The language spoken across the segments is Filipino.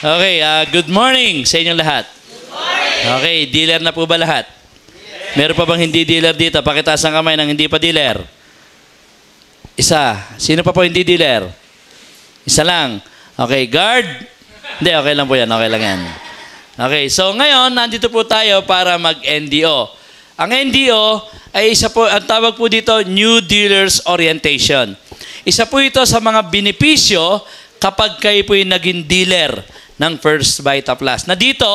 Okay, good morning sa inyong lahat. Good morning. Okay, dealer na po ba lahat? Yes. Meron pa bang hindi dealer dito? Pakitaas ang kamay ng hindi pa dealer. Isa. Sino pa po hindi dealer? Isa lang. Okay, guard? Hindi, okay lang po yan. Okay lang yan. Okay, so ngayon, nandito po tayo para mag-NDO. Ang NDO ay isa po, ang tawag po dito, New Dealers Orientation. Isa po ito sa mga benepisyo kapag kayo po yung naging dealer ng First Vita Plus. Na dito,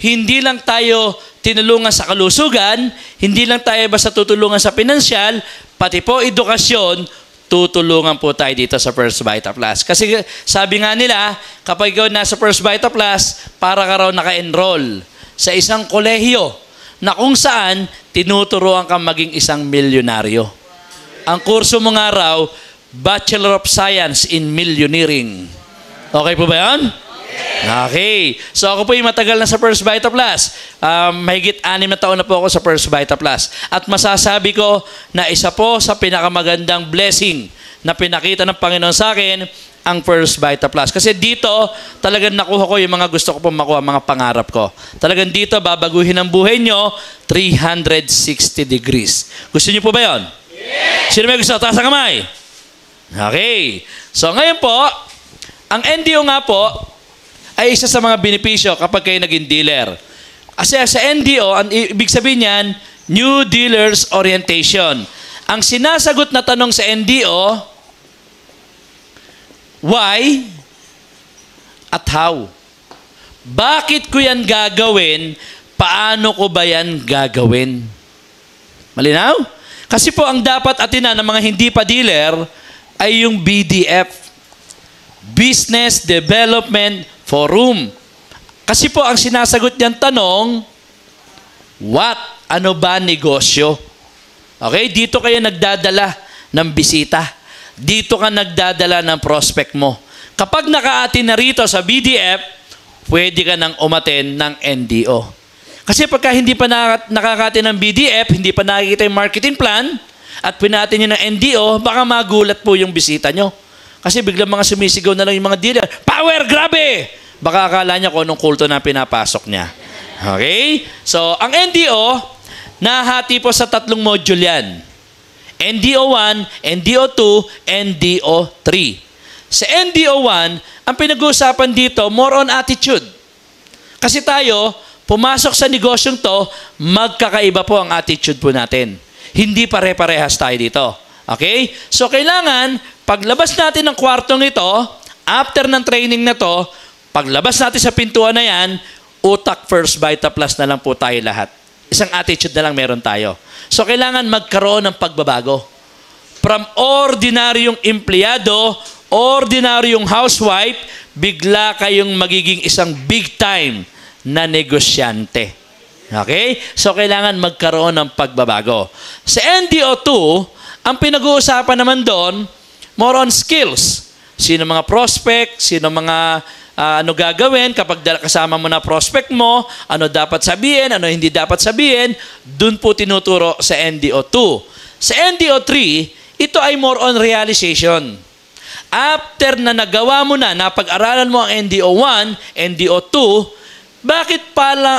hindi lang tayo tinulungan sa kalusugan, hindi lang tayo basta tutulungan sa pinansyal, pati po edukasyon, tutulungan po tayo dito sa First Vita Plus. Kasi sabi nga nila, kapag ikaw nasa First Vita Plus, para ka raw naka-enroll sa isang kolehiyo na kung saan tinuturuan kang maging isang milyonaryo. Ang kurso mo nga raw, Bachelor of Science in Millionaires. Okay po ba yan? Okay. So ako po yung matagal na sa First Vita Plus. Mahigit 6 na taon na po ako sa First Vita Plus. At masasabi ko na isa po sa pinakamagandang blessing na pinakita ng Panginoon sa akin, ang First Vita Plus. Kasi dito, talagang nakuha ko yung mga gusto ko pong makuha, mga pangarap ko. Talagang dito, babaguhin ang buhay nyo, 360 degrees. Gusto nyo po ba yun? Yes! Sino may gusto? Taas ang kamay. Okay. So ngayon po, ang NDO nga po, ay isa sa mga benepisyo kapag kayo naging dealer. Kasi sa NDO, ang ibig sabihin niyan, New Dealers Orientation. Ang sinasagot na tanong sa NDO, why at how? Bakit ko yan gagawin? Paano ko ba yan gagawin? Malinaw? Kasi po ang dapat atinan ng mga hindi pa dealer ay yung BDF. Business Development Forum. Kasi po ang sinasagot niyang tanong, what? Ano ba negosyo? Okay? Dito kayo nagdadala ng bisita. Dito ka nagdadala ng prospect mo. Kapag naka-atin na rito sa BDF, pwede ka nang umaten ng NDO. Kasi pagka hindi pa nakaka-atin ng BDF, hindi pa nakikita yung marketing plan, at pinatin nyo ng NDO, baka magulat po yung bisita nyo. Kasi biglang mga sumisigaw na lang yung mga dealer, power, grabe! Baka akala niya kung anong kulto na pinapasok niya. Okay? So, ang NDO, nahati po sa 3 module yan. NDO 1, NDO 2, NDO 3. Sa NDO 1, ang pinag-uusapan dito, more on attitude. Kasi tayo, pumasok sa negosyong to, magkakaiba po ang attitude po natin. Hindi pare-parehas tayo dito. Okay? So, kailangan, paglabas natin ng kwartong ito, after ng training na to, paglabas natin sa pintuan na yan, utak First Vita Plus na lang po tayo lahat. Isang attitude na lang meron tayo. So, kailangan magkaroon ng pagbabago. From ordinaryong empleyado, ordinaryong housewife, bigla kayong magiging isang big time na negosyante. Okay? So, kailangan magkaroon ng pagbabago. Sa NDO 2, ang pinag-uusapan naman doon, more on skills. Sino mga prospect, sino mga ano gagawin kapag kasama mo na prospect mo, ano dapat sabihin, ano hindi dapat sabihin, dun po tinuturo sa NDO 2. Sa NDO 3, ito ay more on realization. After na nagawa mo na, napag-aralan mo ang NDO 1, NDO 2, bakit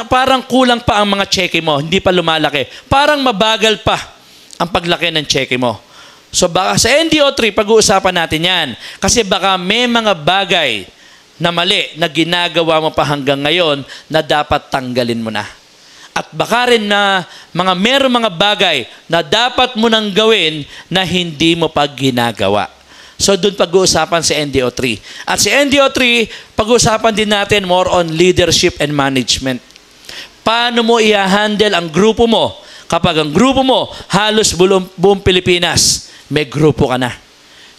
parang kulang pa ang mga cheque mo, hindi pa lumalaki? Parang mabagal pa ang paglaki ng cheque mo. So baka sa NDO 3, pag-uusapan natin yan. Kasi baka may mga bagay na mali na ginagawa mo pa hanggang ngayon na dapat tanggalin mo na. At baka rin na merong mga bagay na dapat mo nang gawin na hindi mo pa ginagawa. So doon pag-uusapan sa NDO 3. At sa NDO 3, pag-uusapan din natin more on leadership and management. Paano mo i-handle ang grupo mo kapag ang grupo mo halos buong Pilipinas, may grupo ka na.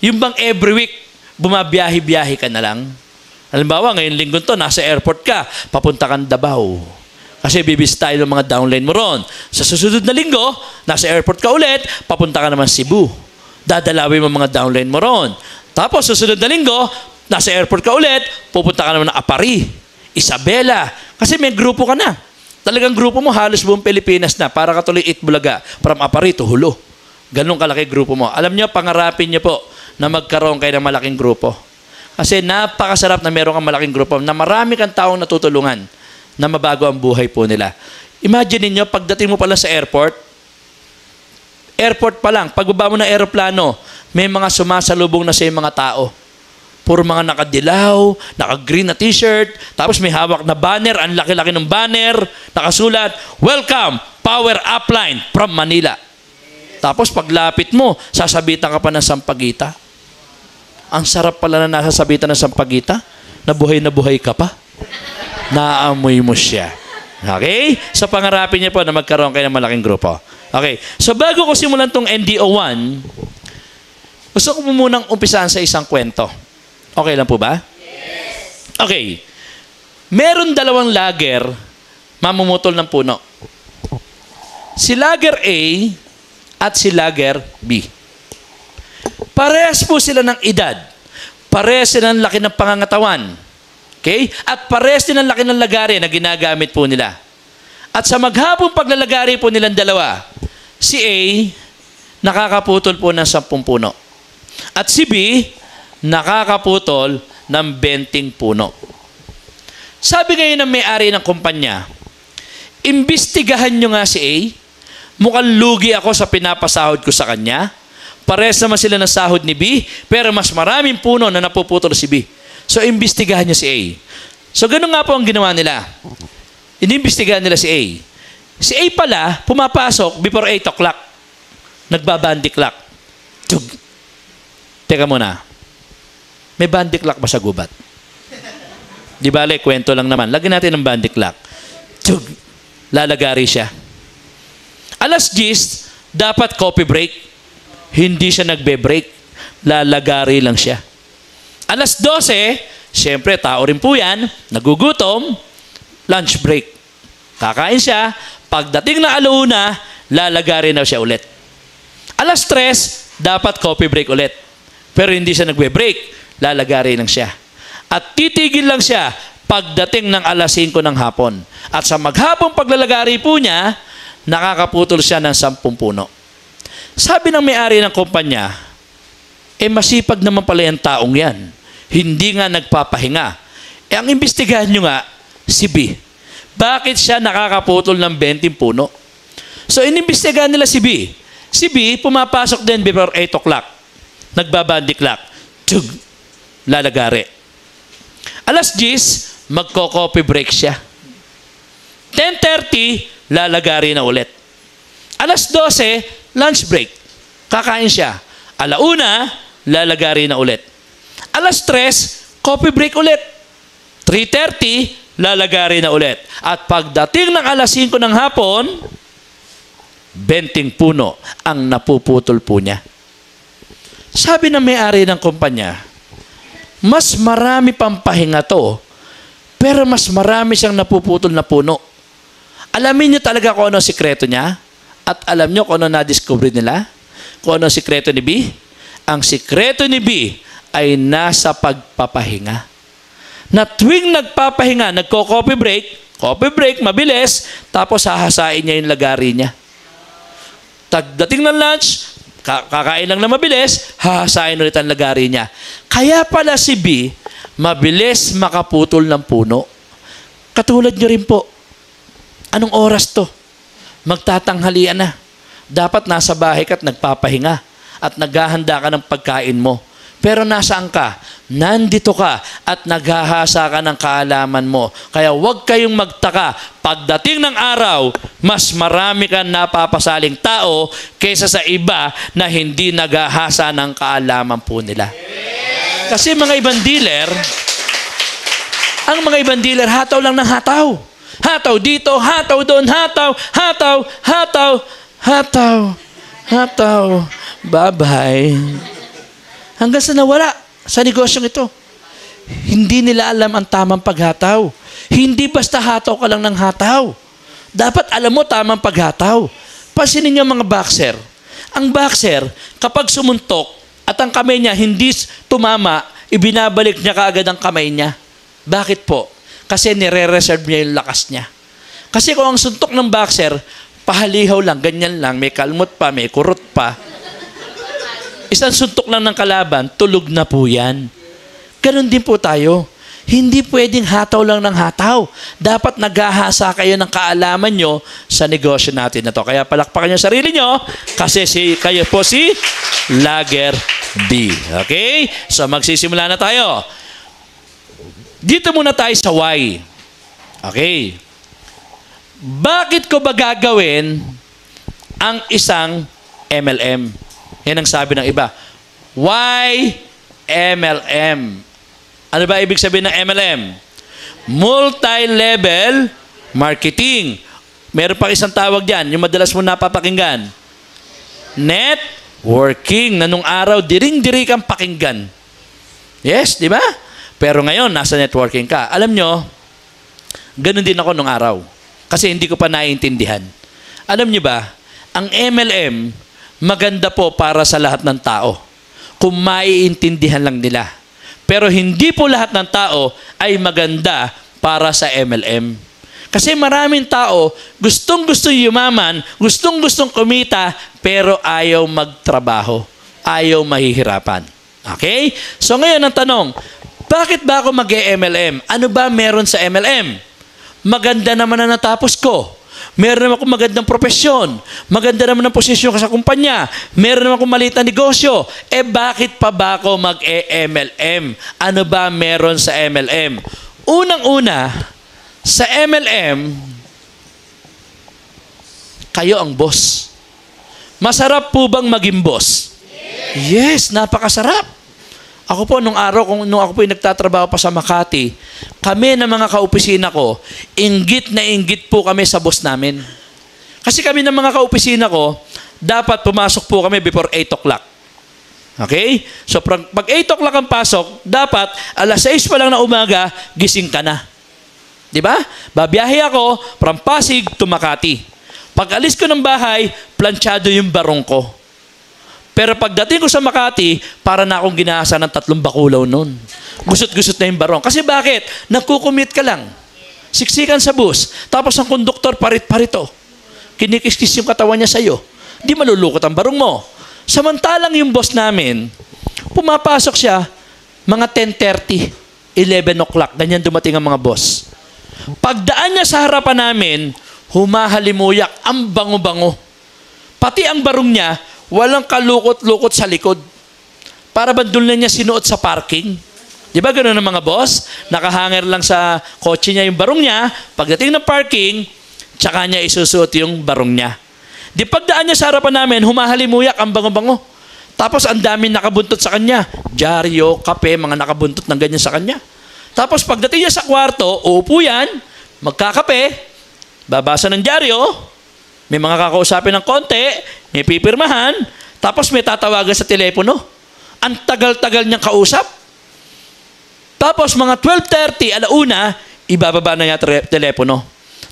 Yung bang every week, bumabiyahe-biyahe ka na lang? Halimbawa, ngayon linggo to, nasa airport ka, papunta kang Davao. Kasi bibisitahin ng mga downline mo ron. Sa susunod na linggo, nasa airport ka ulit, papunta ka naman Cebu. Dadalawin mo mga downline mo ron. Tapos, susunod na linggo, nasa airport ka ulit, pupunta ka naman ng Apari, Isabela. Kasi may grupo ka na. Talagang grupo mo, halos buong Pilipinas na. Para katuloy Itbulaga, from Apari to Hulo. Ganun kalaki grupo mo. Alam nyo, pangarapin nyo po na magkaroon kayo ng malaking grupo. Kasi napakasarap na meron kang malaking grupo na marami kang taong natutulungan na mabago ang buhay po nila. Imagine niyo pagdating mo pala sa airport pa lang, pagbaba mo ng eroplano, may mga sumasalubong na sa mga tao. Puro mga nakadilaw, naka-green na t-shirt, tapos may hawak na banner, ang laki-laki ng banner, nakasulat, "Welcome, Power Upline from Manila." Tapos paglapit mo, sasabitan ka pa ng sampagita. Ang sarap pala na nasasabitan ng sampagita, na buhay ka pa. Naamoy mo siya. Okay? So pangarapin niyo po na magkaroon kayo ng malaking grupo. Okay. So bago ko simulan tong NDO1, gusto ko munang umpisahan sa isang kwento. Okay lang po ba? Yes. Okay. Meron dalawang lager mamumutol ng puno. Si lager A at si lager B. Parehas po sila ng edad. Parehas sila ng laki ng pangangatawan. Okay? At parehas din ang laki ng lagari na ginagamit po nila. At sa maghapong paglalagari po nilang dalawa, si A, nakakaputol po ng 10 puno. At si B, nakakaputol ng 20 puno. Sabi ngayon ng may-ari ng kumpanya, imbestigahan nyo nga si A, mukhang lugi ako sa pinapasahod ko sa kanya, pares naman sila ng sahod ni B, pero mas maraming puno na napuputol si B. So, imbestigahan nyo si A. So, ganun nga po ang ginawa nila. Inimbestigahan nila si A. Si A pala, pumapasok before 8 o'clock. Nagbabandi clock. Tug. Teka muna. May bandi clock ba sa gubat? Di bale, kwento lang naman. Lagyan natin ng bandi clock. Tug. Lalagari siya. 10:00, dapat coffee break. Hindi siya nagbe-break. Lalagari lang siya. 12:00, siyempre, tao rin po yan, nagugutom, lunch break. Kakain siya, pagdating na 1:00, lalagari na siya ulit. 3:00, dapat coffee break ulit. Pero hindi siya nagbe-break, lalagari lang siya. At titigil lang siya pagdating ng 5:00 ng hapon. At sa maghapong paglalagari po niya, nakakaputol siya ng 10 puno. Sabi ng may-ari ng kumpanya, masipag naman pala yung taong yan. Hindi nga nagpapahinga. Ang imbestigahan nyo nga, si B. Bakit siya nakakaputol ng 20 puno? So, inimbestigahan nila si B. Si B, pumapasok din before 8 o'clock. Nagbabandi clock. Tug. Lalagari. 10:00, magko-coffee break siya. 10:30, lalagari na ulit. 12:00, lunch break. Kakain siya. 1:00, lalagari na ulit. 3:00, coffee break ulit. 3:30, lalagari na ulit. At pagdating ng 5:00 ng hapon, 20 puno ang napuputol po niya. Sabi ng may-ari ng kumpanya, mas marami pang pahinga to, pero mas marami siyang napuputol na puno. Alamin niyo talaga kung ano ang sikreto niya? At alam niyo kung ano na-discover nila? Kung ano ang sikreto ni B? Ang sikreto ni B ay nasa pagpapahinga. Na tuwing nagpapahinga, nagko-coffee break, mabilis, tapos hahasain niya yung lagari niya. Tagdating ng lunch, kakain lang na mabilis, hahasain ulit ang lagari niya. Kaya pala si B, mabilis makaputol ng puno. Katulad niyo rin po, anong oras to? Magtatanghalian na. Dapat nasa bahay ka at nagpapahinga at naghahanda ka ng pagkain mo. Pero nasaan ka? Nandito ka at naghahasa ka ng kaalaman mo. Kaya huwag kayong magtaka. Pagdating ng araw, mas marami kang napapasaling tao kaysa sa iba na hindi naghahasa ng kaalaman po nila. Kasi mga ibang dealer, hataw lang ng hataw. Hataw dito, hataw doon, hataw. Bye-bye. Hanggang sa nawala sa negosyong ito. Hindi nila alam ang tamang paghataw. Hindi basta hataw ka lang ng hataw. Dapat alam mo tamang paghataw. Pansinin niyo mga boxer. Ang boxer, kapag sumuntok at ang kamay niya hindi tumama, ibinabalik niya kaagad ang kamay niya. Bakit po? Kasi nire-reserve niya yung lakas niya. Kasi kung ang suntok ng boxer, pahalihaw lang, ganyan lang, may kalmot pa, may kurot pa. Isang suntok lang ng kalaban, tulog na po yan. Ganon din po tayo. Hindi pwedeng hataw lang ng hataw. Dapat naghahasa kayo ng kaalaman nyo sa negosyo natin na to. Kaya palakpakan nyo sarili nyo kasi kayo po si Lager B. Okay? So magsisimula na tayo. Dito muna tayo sa why. Okay. Bakit ko ba gagawin ang isang MLM? Yan ang sabi ng iba. Why MLM? Ano ba ibig sabihin ng MLM? Multi-level marketing. Meron pang isang tawag dyan, yung madalas mo napapakinggan. Networking, na nung araw, diring-diri kang pakinggan. Yes, di ba? Pero ngayon, nasa networking ka. Alam nyo, ganun din ako nung araw. Kasi hindi ko pa naiintindihan. Alam nyo ba, ang MLM, maganda po para sa lahat ng tao. Kung maiintindihan lang nila. Pero hindi po lahat ng tao ay maganda para sa MLM. Kasi maraming tao, gustong-gustong yumaman, gustong-gustong kumita, pero ayaw magtrabaho. Ayaw mahihirapan. Okay? So ngayon ang tanong, bakit ba ako mag-MLM? Ano ba meron sa MLM? Maganda naman na natapos ko. Meron naman akong magandang profesyon. Maganda naman ang posisyon ko sa kumpanya. Meron naman akong maliit na negosyo. Bakit pa ba ako mag-MLM? Ano ba meron sa MLM? Unang-una, sa MLM, kayo ang boss. Masarap po bang maging boss? Yes, napakasarap. Ako po, nung araw, nung ako po nagtatrabaho pa sa Makati, kami ng mga kaopisina ko, inggit na inggit po kami sa boss namin. Kasi kami ng mga kaopisina ko, dapat pumasok po kami before 8 o'clock. Okay? So, pag 8 o'clock ang pasok, dapat alas 6 pa lang na umaga, gising ka na. Di ba? Babiyahe ako from Pasig to Makati. Pag alis ko ng bahay, planchado yung barong ko. Pero pagdating ko sa Makati, para na akong ginasa ng 3 bakulaw noon. Gusot-gusot na yung barong. Kasi bakit? Nagkukumit ka lang. Siksikan sa bus. Tapos ang konduktor, parit-parito. Kinikis-kis yung katawan niya sa'yo. Di malulukot ang barong mo. Samantalang yung boss namin, pumapasok siya, mga 10:30, 11 o'clock. Ganyan dumating ang mga boss. Pagdaan niya sa harapan namin, humahalimuyak ang bango-bango. Pati ang barong niya, walang kalukot-lukot sa likod. Para ba doon na niya sinuot sa parking? Di ba gano'n ang mga boss? Nakahanger lang sa kotse niya yung barong niya. Pagdating ng parking, tsaka niya isusuot yung barong niya. Di pagdaan niya sa harapan namin, humahalimuyak ang bango-bango. Tapos ang dami nakabuntot sa kanya. Dyaryo, kape, mga nakabuntot ng ganyan sa kanya. Tapos pagdating niya sa kwarto, uupo yan, magkakape, babasa ng dyaryo, may mga kakausapin ng konti, may pipirmahan, tapos may tatawagan sa telepono. Ang tagal-tagal niyang kausap. Tapos mga 12:30, alauna, ibababa na niya telepono.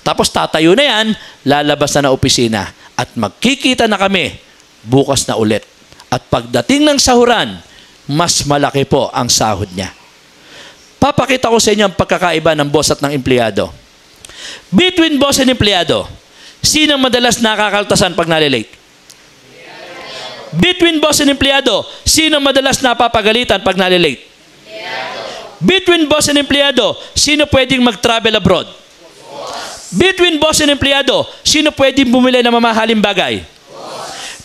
Tapos tatayo na yan, lalabas na opisina. At magkikita na kami, bukas na ulit. At pagdating ng sahuran, mas malaki po ang sahod niya. Papakita ko sa inyo ang pagkakaiba ng boss at ng empleyado. Between boss and empleyado, sino madalas nakakaltasan pag nalilate? Between boss and empleyado, sino madalas napapagalitan pag nalilate? Between boss and empleyado, sino pwedeng mag-travel abroad? Between boss and empleyado, sino pwedeng bumili ng mamahaling bagay?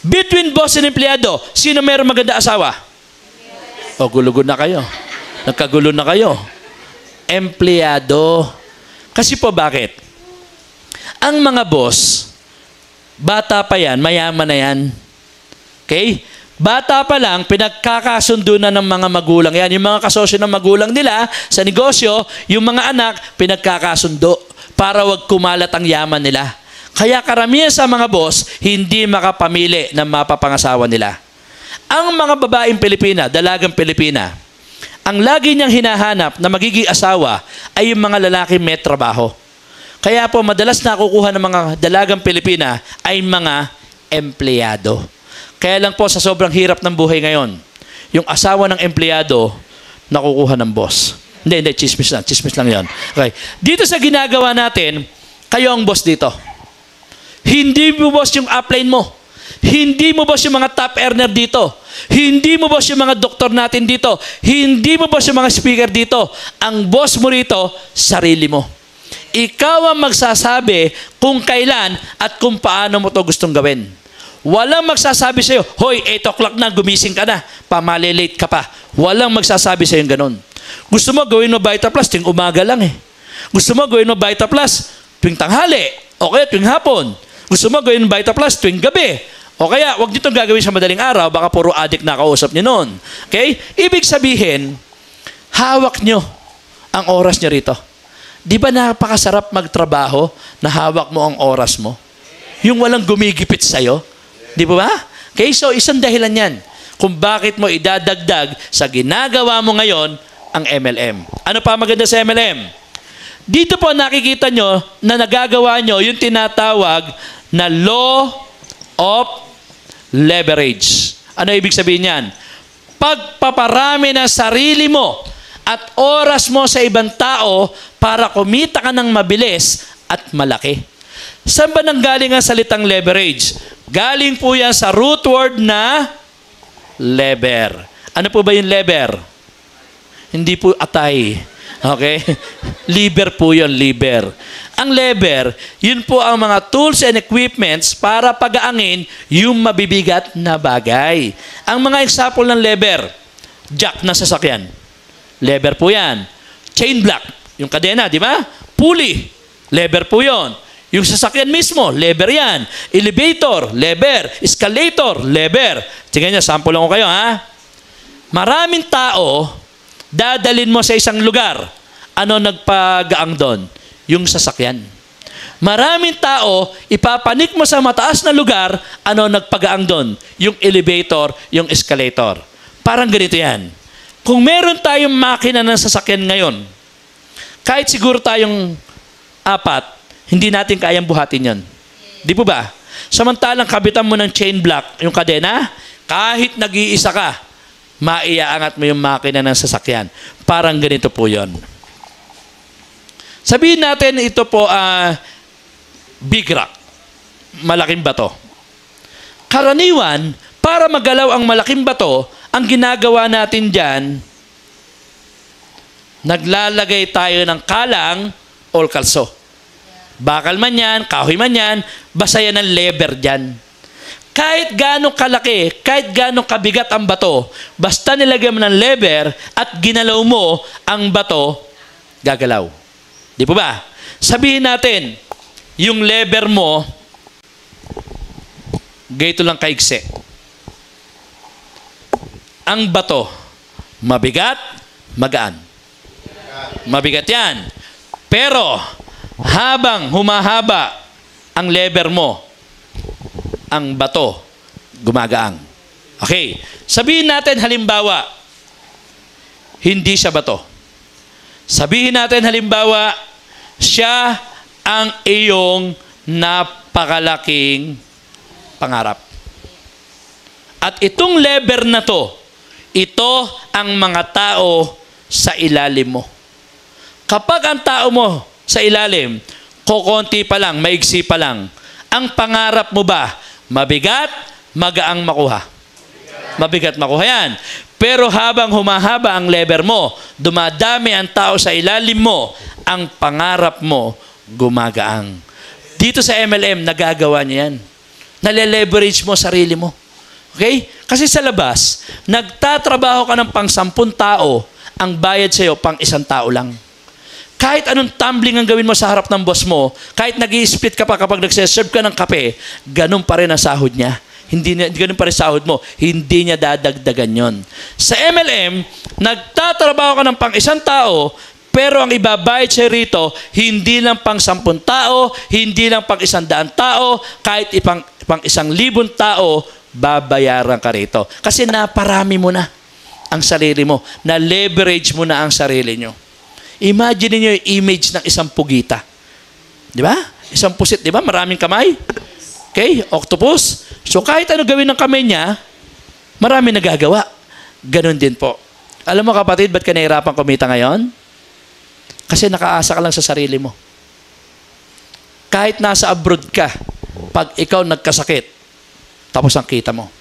Between boss and empleyado, sino mayroong maganda asawa? O, gulugod na kayo. Nagkagulo na kayo. Empleyado. Kasi po bakit? Ang mga boss, bata pa yan, mayaman na yan. Okay? Bata pa lang, pinagkakasundo na ng mga magulang yan. Yung mga kasosyo ng magulang nila sa negosyo, yung mga anak, pinagkakasundo para wag kumalat ang yaman nila. Kaya karamihan sa mga boss, hindi makapamili ng mapapangasawa nila. Ang mga babaeng Pilipina, dalagang Pilipina, ang lagi niyang hinahanap na magiging asawa ay yung mga lalaki may trabaho. Kaya po madalas nakukuha ng mga dalagang Pilipina ay mga empleyado. Kaya lang po sa sobrang hirap ng buhay ngayon, yung asawa ng empleyado nakukuha ng boss. Hindi, chismis lang yon. Okay. Dito sa ginagawa natin, kayo ang boss dito. Hindi mo boss yung upline mo. Hindi mo boss yung mga top earner dito. Hindi mo boss yung mga doktor natin dito. Hindi mo boss yung mga speaker dito. Ang boss mo rito, sarili mo. Ikaw ang magsasabi kung kailan at kung paano mo to gustong gawin. Walang magsasabi sa'yo, hoy, 8 o'clock na, gumising ka na, pamalilate ka pa. Walang magsasabi sa'yo ganun. Gusto mo gawin mo Vita Plus, tuwing umaga lang eh. Gusto mo gawin mo Vita Plus, tuwing tanghali, o kaya tuwing hapon. Gusto mo gawin Vita Plus, tuwing gabi. O kaya, huwag nyo itong gagawin sa madaling araw, baka puro addict na kausap nyo noon. Okay? Ibig sabihin, hawak nyo ang oras nyo rito. Di ba napakasarap magtrabaho na hawak mo ang oras mo? Yung walang gumigipit sa'yo. Di ba? Okay, so isang dahilan yan kung bakit mo idadagdag sa ginagawa mo ngayon ang MLM. Ano pa maganda sa MLM? Dito po nakikita nyo na nagagawa nyo yung tinatawag na law of leverage. Ano ibig sabihin yan? Pagpaparami ng sarili mo at oras mo sa ibang tao para kumita ka ng mabilis at malaki. Saan ba nanggaling ang salitang leverage? Galing po yan sa root word na lever. Ano po ba yung lever? Hindi po atay. Okay? Liver po yun, liver. Ang lever, yun po ang mga tools and equipments para pagaangin yung mabibigat na bagay. Ang mga example ng lever, jack na sasakyan. Lever po yan. Chain block, yung kadena, di ba? Pulley, lever po yun. Yung sasakyan mismo, lever yan. Elevator, lever. Escalator, lever. Tingnan niyo, sample lang ko kayo, ha? Maraming tao, dadalin mo sa isang lugar. Ano nagpagaang doon? Yung sasakyan. Maraming tao, ipapanik mo sa mataas na lugar. Ano nagpagaang doon? Yung elevator, yung escalator. Parang ganito yan. Kung meron tayong makina ng sasakyan ngayon, kahit siguro tayong 4, hindi natin kayang buhatin yan. Di po ba? Samantalang kabitan mo ng chain block, yung kadena, kahit nag-iisa ka, maiaangat mo yung makina ng sasakyan. Parang ganito po yon. Sabihin natin ito po, big rock. Malaking bato. Karaniwan, para magalaw ang malaking bato, ang ginagawa natin dyan, naglalagay tayo ng kalang o kalso. Bakal man yan, kahoy man yan, basta yan ang lever dyan. Kahit gano'ng kalaki, kahit gano'ng kabigat ang bato, basta nilagyan mo ng lever at ginalaw mo ang bato, gagalaw. Di po ba? Sabihin natin, yung lever mo, ganito lang kaigsi. Ang bato, mabigat, magaan. Mabigat yan. Pero, habang humahaba ang lever mo, ang bato, gumagaang. Okay. Sabihin natin halimbawa, hindi siya bato. Sabihin natin halimbawa, siya ang iyong napakalaking pangarap. At itong lever na to, ito ang mga tao sa ilalim mo. Kapag ang tao mo sa ilalim, kokonti pa lang, maigsi pa lang, ang pangarap mo ba, mabigat, magaang makuha? Mabigat makuha yan. Pero habang humahaba ang lever mo, dumadami ang tao sa ilalim mo, ang pangarap mo, gumagaang. Dito sa MLM, nagagawa niya yan. Nale-leverage mo sarili mo. Okay? Kasi sa labas, nagtatrabaho ka ng pang-10 tao, ang bayad sa'yo pang 1 tao lang. Kahit anong tumbling ang gawin mo sa harap ng boss mo, kahit nag-i-split ka pa kapag nagsiserve ka ng kape, ganun pa rin ang sahod niya. Ganun pa rin sahod mo. Hindi niya dadagdagan yon. Sa MLM, nagtatrabaho ka ng pang 1 tao, pero ang ibabayad siya rito, hindi lang pang 10 tao, hindi lang pang 100 tao, kahit pang 1,000 tao, babayaran ka rito. Kasi naparami mo na ang sarili mo. Na-leverage mo na ang sarili nyo. Imagine niyo yung image ng isang pugita. Di ba? Isang pusit, di ba? Maraming kamay. Okay? Octopus. So kahit ano gawin ng kamay niya, marami nagagawa. Ganon din po. Alam mo kapatid, ba't ka nahirapan kumita ngayon? Kasi nakaasa ka lang sa sarili mo. Kahit nasa abroad ka, pag ikaw nagkasakit, tapos ang kita mo.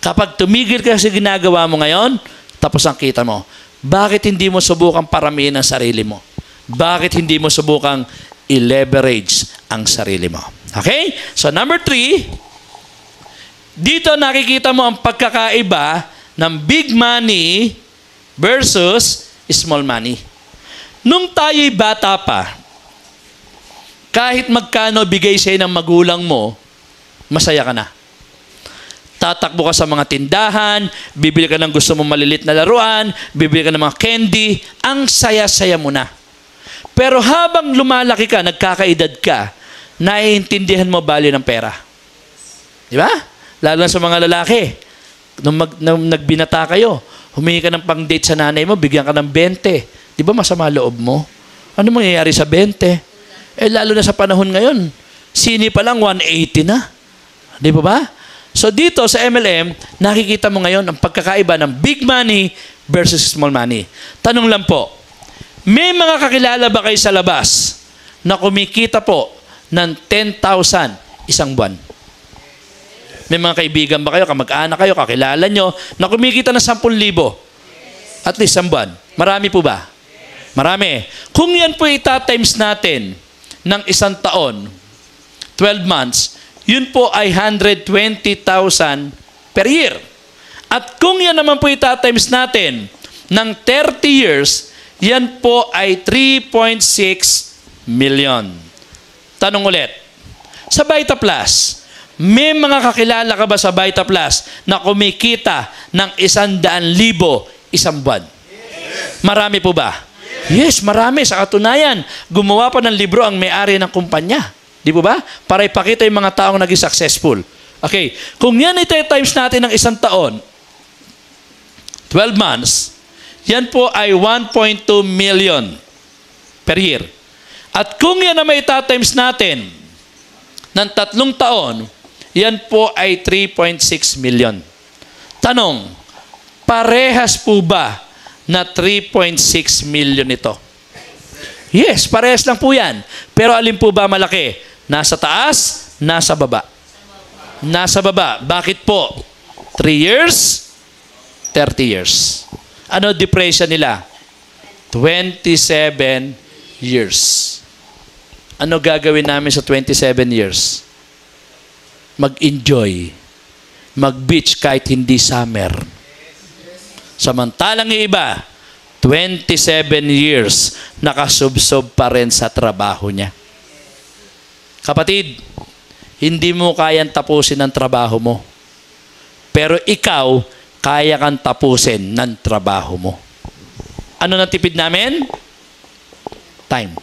Kapag tumigil ka sa ginagawa mo ngayon, tapos ang kita mo. Bakit hindi mo subukang paramihin ang sarili mo? Bakit hindi mo subukang i-leverage ang sarili mo? Okay? So number 3, dito nakikita mo ang pagkakaiba ng big money versus small money. Nung tayo'y bata pa, kahit magkano bigay sa'yo ng magulang mo, masaya ka na. Tatakbo ka sa mga tindahan, bibili ka ng gusto mong malilit na laruan, bibili ka ng mga candy, ang saya-saya mo na. Pero habang lumalaki ka, nagkakaedad ka, naiintindihan mo value ng pera. Di ba? Lalo na sa mga lalaki. Nung nagbinata kayo, humingi ka ng pang-date sa nanay mo, bigyan ka ng 20. Di ba masama loob mo? Ano mangyayari sa 20? Lalo na sa panahon ngayon, sini pa lang 180 na. Di ba? So dito sa MLM, nakikita mo ngayon ang pagkakaiba ng big money versus small money. Tanong lang po, may mga kakilala ba kayo sa labas na kumikita po ng 10,000 isang buwan? May mga kaibigan ba kayo, kamag-anak kayo, kakilala nyo, na kumikita ng 10,000 at least isang buwan? Marami po ba? Marami. Kung yan po ita-times natin ng isang taon, 12 months, yun po ay 120,000 per year. At kung yan naman po ita-times natin ng 30 years, yan po ay 3.6 million. Tanong ulit, sa Vita Plus, may mga kakilala ka ba sa Vita Plus na kumikita ng 100,000 isang buwan? Marami po ba? Yes, marami. Sa katunayan, gumawa pa ng libro ang may-ari ng kumpanya. Di po ba? Para ipakita yung mga taong naging successful. Okay, kung yan iti-times natin ng isang taon, 12 months, yan po ay 1.2 million per year. At kung yan na may ita-times natin ng 3 taon, yan po ay 3.6 million. Tanong, parehas po ba na 3.6 million ito? Yes, parehas lang po yan. Pero alin po ba malaki? Nasa taas, nasa baba? Nasa baba. Bakit po? 3 years, 30 years. Ano depression nila? 27 years. Ano gagawin namin sa 27 years? Mag-enjoy. Mag-beach kahit hindi summer. Samantalang yung iba, 27 years, nakasubsob pa rin sa trabaho niya. Kapatid, hindi mo kayang tapusin ang trabaho mo. Pero ikaw, kaya kang tapusin ng trabaho mo. Ano nang tipid namin? Time.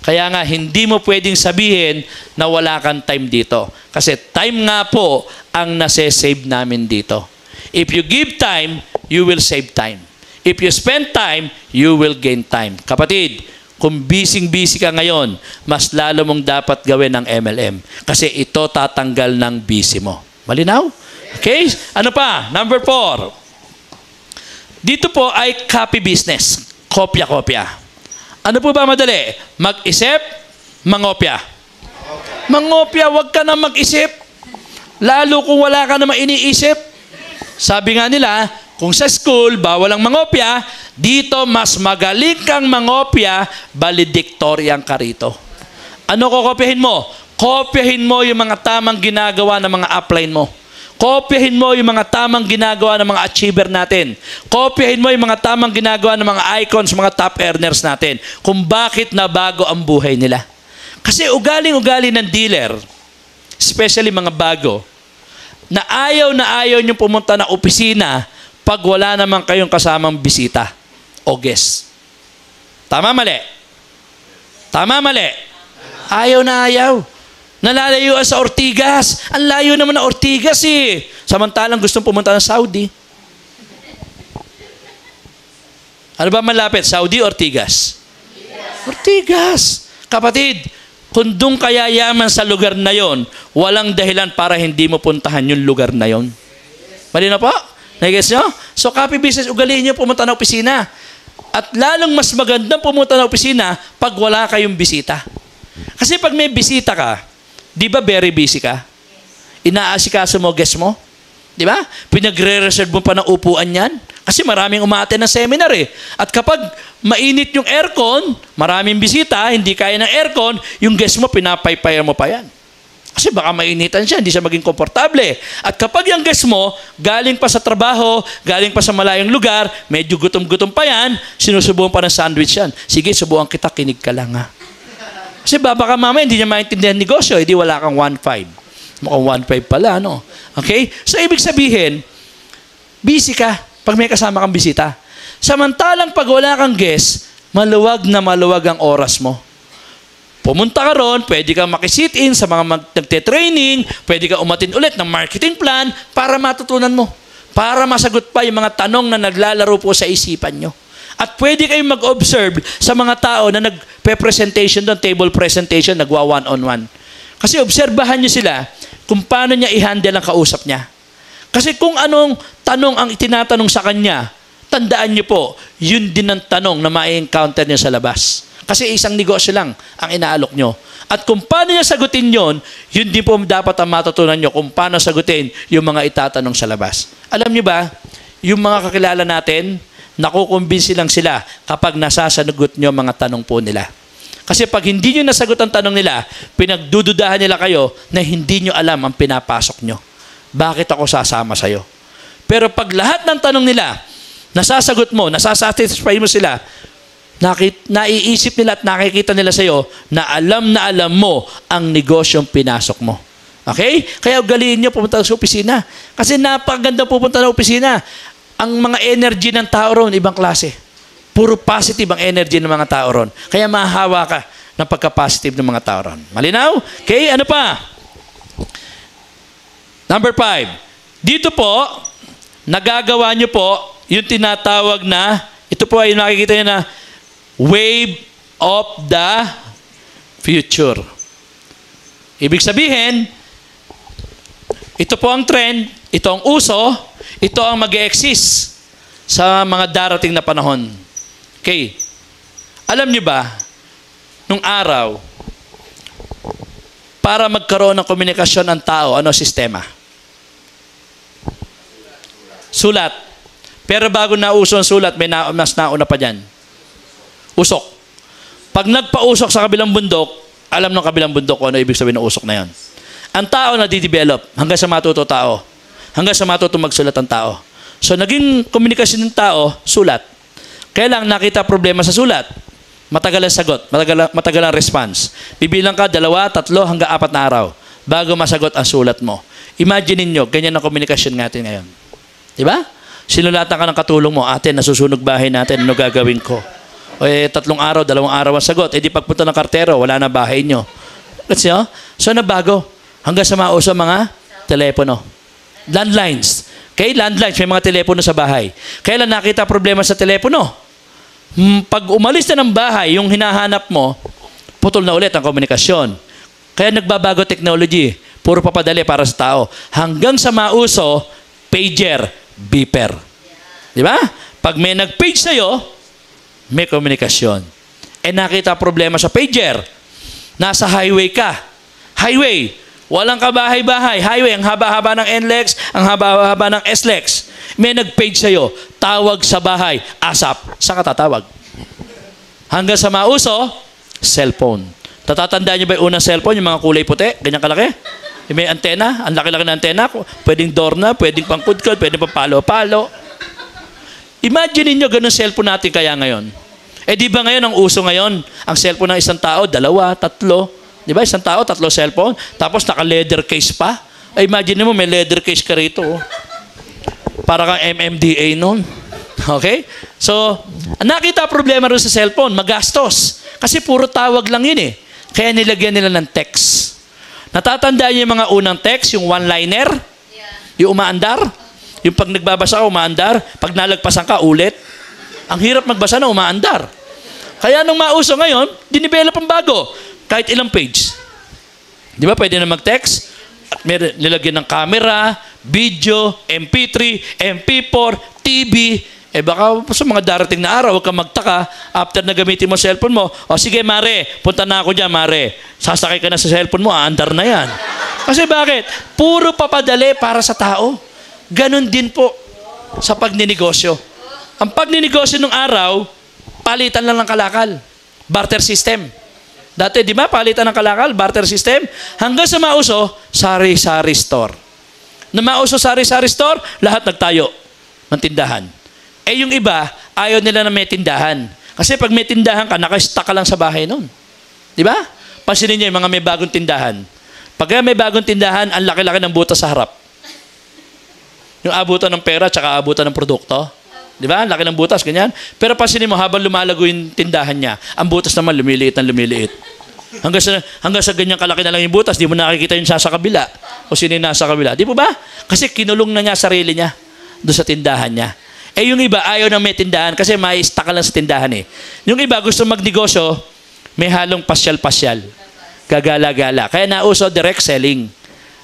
Kaya nga, hindi mo pwedeng sabihin na wala kang time dito. Kasi time nga po ang nase-save namin dito. If you give time, you will save time. If you spend time, you will gain time. Kapatid, kung busy-busy ka ngayon, mas lalo mong dapat gawin ng MLM. Kasi ito tatanggal ng busy mo. Malinaw? Okay? Ano pa? Number 4. Dito po ay copy business. Kopya-kopya. Ano po ba madali? Mag-isip, mangopya. Mangopya, wag ka na mag-isip. Lalo kung wala ka naman iniisip. Sabi nga nila, kung sa school, bawal ang mangopya, dito mas magaling kang mangopya, valedictorian ka rito. Ano kokopyahin mo? Kopyahin mo yung mga tamang ginagawa ng mga upline mo. Kopyahin mo yung mga tamang ginagawa ng mga achiever natin. Kopyahin mo yung mga tamang ginagawa ng mga icons, mga top earners natin. Kung bakit nabago ang buhay nila. Kasi ugaling-ugali ng dealer, especially mga bago, na ayaw nyo pumunta ng opisina pag wala naman kayong kasamang bisita o guest. Tama, mali? Tama, mali? Ayaw na ayaw. Nalalayuan sa Ortigas. Ang layo naman na Ortigas eh. Samantalang gustong pumunta ng Saudi. Ano ba malapit? Saudi o Ortigas? Ortigas. Kapatid, kung doon kaya yaman sa lugar na yon, walang dahilan para hindi mo puntahan yung lugar na yon. Mali na po? Nag-guess nyo? So, copy business, ugaliin nyo pumunta ng opisina. At lalong mas magandang pumunta ng opisina pag wala kayong bisita. Kasi pag may bisita ka, di ba very busy ka? Inaasikaso mo, guest mo. Di ba? Pinagre-reserve mo pa ng upuan yan. Kasi maraming umaattend ng seminar eh. At kapag mainit yung aircon, maraming bisita, hindi kaya ng aircon, yung guest mo, pinapaypayan mo pa yan. Kasi baka mainitan siya, hindi siya maging komportable. At kapag yung guest mo, galing pa sa trabaho, galing pa sa malayong lugar, medyo gutom-gutom pa yan, sinusubuan pa ng sandwich yan. Sige, subuan kita, kinig ka lang ha. Kasi baka mamaya hindi niya maintindihan negosyo, hindi wala kang 1.5. Mukhang 1.5 pala, no? Okay? So, ibig sabihin, busy ka pag may kasama kang bisita. Samantalang pag wala kang guest, maluwag na maluwag ang oras mo. Pumunta ka ron, pwede kang makisit-in sa mga nagte-training, pwede kang umatin ulit ng marketing plan para matutunan mo. Para masagot pa yung mga tanong na naglalaro po sa isipan nyo. At pwede kayong mag-observe sa mga tao na nagpe-presentation doon, table presentation, nagwa one-on-one. Kasi obserbahan nyo sila kung paano niya i-handle ang kausap niya. Kasi kung anong tanong ang itinatanong sa kanya, tandaan nyo po, yun din ang tanong na ma-encounter niya sa labas. Kasi isang negosyo lang ang inaalok nyo. At kung paano niya sagutin yon, yun din po dapat ang matutunan nyo kung paano sagutin yung mga itatanong sa labas. Alam nyo ba, yung mga kakilala natin, nakukumbinsi lang sila kapag nasasagot nyo mga tanong po nila. Kasi pag hindi nyo nasagot ang tanong nila, pinagdududahan nila kayo na hindi nyo alam ang pinapasok nyo. Bakit ako sasama sa'yo? Pero pag lahat ng tanong nila, nasasagot mo, nasasatisfy mo sila, naiisip nila at nakikita nila sa'yo na alam mo ang negosyong pinasok mo. Okay? Kaya ugaliin nyo pumunta sa opisina. Kasi napakaganda pupunta sa opisina. Ang mga energy ng tao ron, ibang klase. Puro positive ang energy ng mga tao ron. Kaya mahahawa ka ng pagka-positive ng mga tao ron. Malinaw? Okay, ano pa? Number 5. Dito po, nagagawa nyo po yung tinatawag na, ito po ay nakikita nyo na wave of the future. Ibig sabihin, ito po ang trend, ito ang uso, ito ang mag-e-exist sa mga darating na panahon. Okay. Alam niyo ba, nung araw, para magkaroon ng komunikasyon ng tao, ano sistema? Sulat. Pero bago nauso ang sulat, may mas nauna pa dyan. Usok. Pag nagpa-usok sa kabilang bundok, alam ng kabilang bundok kung ano ibig sabihin ng usok na yon. Ang tao na di-develop hanggang sa matuto tao. Hanggang sa matuto magsulat ang tao. So, naging komunikasyon ng tao, sulat. Kaya lang nakita problema sa sulat. Matagal ang sagot, matagal ang response. Bibilang ka 2, 3, hanggang 4 na araw bago masagot ang sulat mo. Imagine niyo, ganyan ang komunikasyon natin ngayon. Diba? Sinulatan ka ng katulong mo, ate, nasusunog bahay natin, ano gagawin ko? O 3 araw, 2 araw ang sagot. Di pagpunta ng kartero, wala na bahay nyo. Kasi, so nabago. Hanggang sa mauso mga telepono. Landlines. Okay, landlines, may mga telepono sa bahay. Kailan nakita problema sa telepono? Pag umalis na ng bahay, yung hinahanap mo, putol na ulit ang komunikasyon. Kaya nagbabago technology. Puro papadali para sa tao. Hanggang sa mauso, pager, beeper. Di ba? Pag may nag-page sa'yo, may komunikasyon. Nakita problema sa pager. Nasa highway ka. Highway. Walang kabahay-bahay. Highway. Ang haba-haba ng NLEX, ang haba-haba ng SLEX. May nag-page sa'yo. Tawag sa bahay. ASAP. Saan ka tatawag? Hanggang sa mauso, cellphone. Tatatandaan niyo ba yung unang cellphone? Yung mga kulay puti? Ganyan kalaki? May antena. Ang laki-laki na antena. Pwedeng doorknob, pwedeng pangkudkod, pwedeng palo-palo. Imagine niyo ganun cellphone natin kaya ngayon. Di ba ngayon ang uso ngayon? Ang cellphone ng isang tao, 2, 3. Di ba? Isang tao, 3 cellphone. Tapos naka-leather case pa. Imagine mo, may leather case ka rito. Para kang MMDA noon. Okay? So, nakita problema rin sa cellphone, magastos. Kasi puro tawag lang yun eh. Kaya nilagyan nila ng text. Natatandaan niyo yung mga unang text, yung one-liner? Yung umaandar? Yung pag nagbabasa ka, umaandar. Pag nalagpasan ka, ulit. Ang hirap magbasa na, umaandar. Kaya nung mauso ngayon, dinivelop ang bago. Kahit ilang page. Di ba? Pwede na mag-text. At may nilagyan ng camera, video, MP3, MP4, TV. Eh baka sa mga darating na araw, huwag kang magtaka, after na gamitin mo cellphone mo, o sige Mare, punta na ako dyan Mare, sasakay ka na sa cellphone mo, aandar na yan. Kasi bakit? Puro papadali para sa tao. Ganon din po sa pagninegosyo. Ang pagninegosyo ng araw, palitan lang ng kalakal. Barter system. Dati, di ba, palitan ng kalakal, barter system. Hanggang sa mauso, sari-sari store. Na mauso sari-sari store, lahat nagtayo ng tindahan. Eh yung iba, ayaw nila na may tindahan. Kasi pag may tindahan ka, naka-stuck ka lang sa bahay nun. Di ba? Pansinin niyo yung mga may bagong tindahan. Pag may bagong tindahan, ang laki-laki ng butas sa harap. Yung abutan ng pera, tsaka abutan ng produkto. Di ba? Laki ng butas, ganyan. Pero pansinin mo, habang lumalago yung tindahan niya, ang butas naman lumiliit ng lumiliit. Hanggang sa ganyan kalaki na lang yung butas, di mo nakikita yung sa kabila. O sino yung nasa kabila. Di po ba? Kasi kinulong na niya sarili niya doon sa tindahan niya. Eh yung iba, ayaw na may tindahan kasi may stuck ka lang sa tindahan eh. Yung iba, gusto magnegosyo, may halong pasyal-pasyal. Gagala-gala. Kaya nauso direct selling.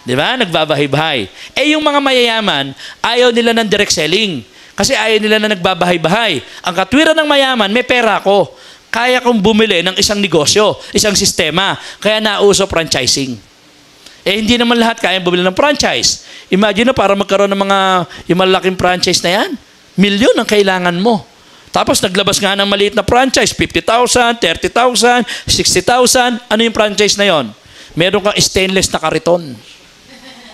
Di ba? Nagbabahay-bahay. Eh yung mga mayayaman, ayaw nila ng direct selling. Kasi ayaw nila na nagbabahay-bahay. Ang katwiran ng mayaman, may pera ko. Kaya kong bumili ng isang negosyo, isang sistema. Kaya nauso franchising. Eh hindi naman lahat kaya bumili ng franchise. Imagine na para magkaroon ng mga yung malaking franchise na yan. Milyon ang kailangan mo. Tapos naglabas nga ng maliit na franchise, 50,000, 30,000, 60,000. Ano yung franchise na yon? Meron kang stainless na kariton.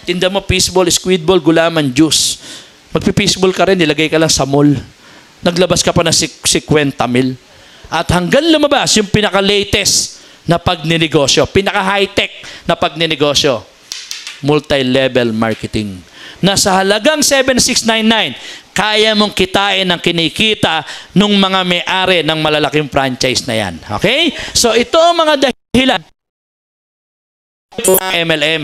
Tinda mo fishball, squidball, gulaman, juice. Magpipishball ka rin, nilagay ka lang sa mall. Naglabas ka pa ng 50 mil. At hanggang lumabas yung pinaka-latest na pagninegosyo, pinaka-high-tech na pagninegosyo, multi-level marketing. Nasa halagang 7,699, kaya mong kitain ang kinikita ng mga may-ari ng malalaking franchise na yan. Okay? So ito ang mga dahilan ng MLM.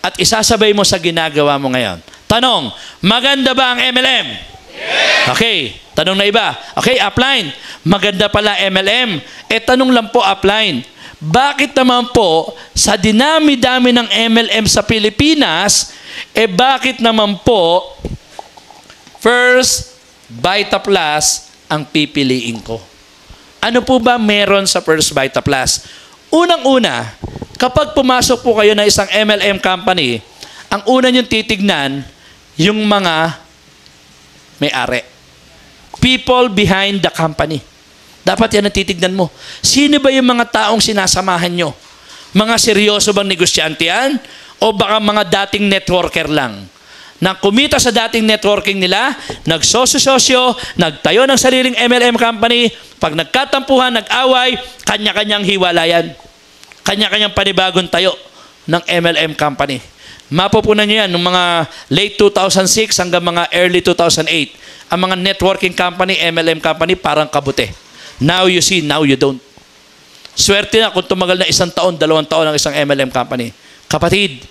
At isasabay mo sa ginagawa mo ngayon. Tanong, maganda ba ang MLM? Yes! Okay, tanong na iba. Okay, upline. Maganda pala MLM. Tanong lang po upline. Bakit naman po sa dinami-dami ng MLM sa Pilipinas, bakit naman po First Vita Plus ang pipiliin ko? Ano po ba meron sa First Vita Plus? Unang-una, kapag pumasok po kayo na isang MLM company, ang una niyong titignan, yung mga may-ari. People behind the company. Dapat yan ang titignan mo. Sino ba yung mga taong sinasamahan nyo? Mga seryoso bang negosyante yan? O baka mga dating networker lang? Na kumita sa dating networking nila, nagsosyo-sosyo, nagtayo ng sariling MLM company, pag nagkatampuhan, nag-away, kanya-kanyang hiwalayan. Kanya-kanyang panibagong tayo ng MLM company. Mapupunan nyo yan noong mga late 2006 hanggang mga early 2008. Ang mga networking company, MLM company, parang kabute. Now you see, now you don't. Swerte na kung tumagal na 1 taon, 2 taon ang isang MLM company. Kapatid,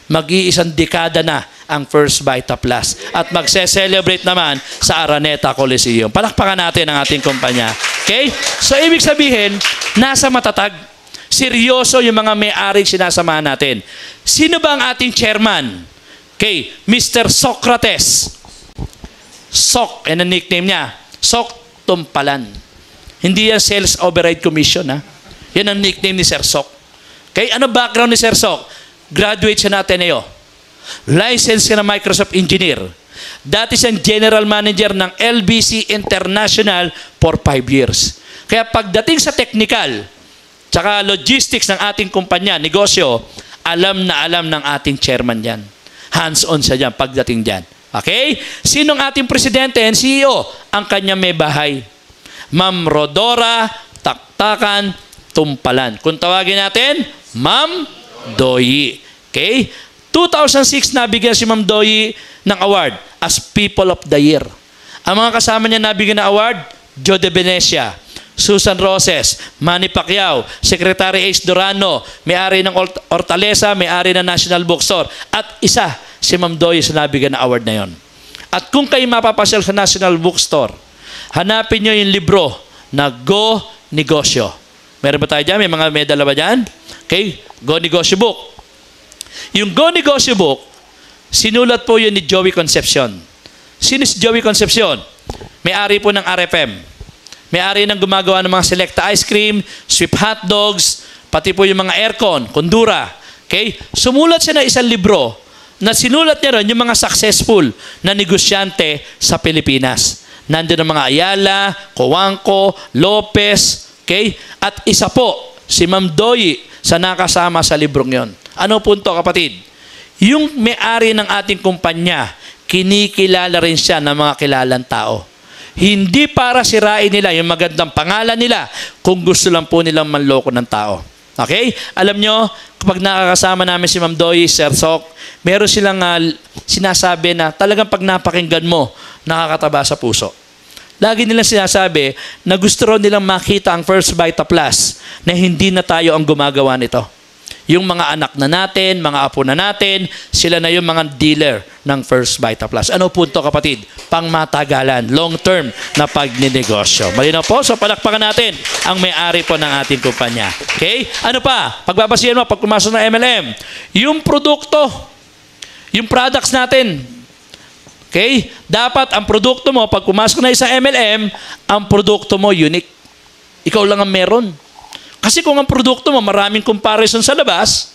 mag-iisang dekada na ang First Vita Plus. At magse-celebrate naman sa Araneta Coliseum. Palakpakan natin ang ating kumpanya. Okay? So, ibig sabihin, nasa matatag. Seryoso yung mga may-ari sinasamahan natin. Sino ba ang ating chairman? Okay, Mr. Socrates. Sok, yan ang nickname niya. Sok Tumpalan. Hindi yan Sales Override Commission, ha? Yan ang nickname ni Sir Sok. Okay, ano background ni Sir Sok? Graduate siya na Ateneo. License siya na Microsoft Engineer. Dati siyang General Manager ng LBC International for 5 years. Kaya pagdating sa technical, tsaka logistics ng ating kumpanya, negosyo, alam na alam ng ating chairman yan. Hands-on siya dyan pagdating dyan. Okay? Sinong ating presidente and CEO? Ang kanya may bahay. Ma'am Rodora Taktakan Tumpalan. Kung tawagin natin, Ma'am Doyi. Okay? 2006 nabigyan si Ma'am Doyi ng award as People of the Year. Ang mga kasama niya nabigyan ng award, Joe de Venecia, Susan Roses, Manny Pacquiao, Secretary Ace Durano, may-ari ng Hortaleza, may-ari ng National Bookstore, at isa, si Ma'am Doyi sa nabigyan ng award na yon. At kung kayo mapapasyal sa National Bookstore, hanapin nyo yung libro na Go Negosyo. Meron ba tayo dyan? May dala ba dyan? Okay, Go Negosyo Book. Yung Go Negosyo Book, sinulat po yun ni Joey Concepcion. Sino si Joey Concepcion? May-ari po ng RFM. May-ari ng gumagawa ng mga Selecta ice cream, Sweep hot dogs, pati po yung mga aircon, Kondura. Okay? Sumulat siya ng isang libro na sinulat niya ron yung mga successful na negosyante sa Pilipinas. Nandun ang mga Ayala, Coangco, Lopez, okay? At isa po, si Ma'am Doyi sa nakasama sa librong yon. Ano punto, kapatid? Yung may-ari ng ating kumpanya, kinikilala rin siya ng mga kilalang tao. Hindi para sirain nila yung magandang pangalan nila kung gusto lang po nilang manloko ng tao. Okay? Alam nyo, kapag nakakasama namin si Ma'am Doyi, Sir Sok, meron silang sinasabi na talagang pag napakinggan mo, nakakataba sa puso. Lagi nilang sinasabi na gusto rin nilang makita ang First Vita Plus na hindi na tayo ang gumagawa nito. Yung mga anak na natin, mga apo na natin, sila na yung mga dealer ng First Vita Plus. Ano punto, kapatid? Pangmatagalan, long-term na pagninegosyo. Malinaw po? So palakpakan natin ang may-ari po ng ating kumpanya. Okay? Ano pa? Pagbabasihan mo, pag pumasok ng MLM, yung produkto, yung products natin, okay? Dapat ang produkto mo, pag pumasok na isang MLM, ang produkto mo unique. Ikaw lang ang meron. Kasi kung ang produkto mo, maraming comparison sa labas,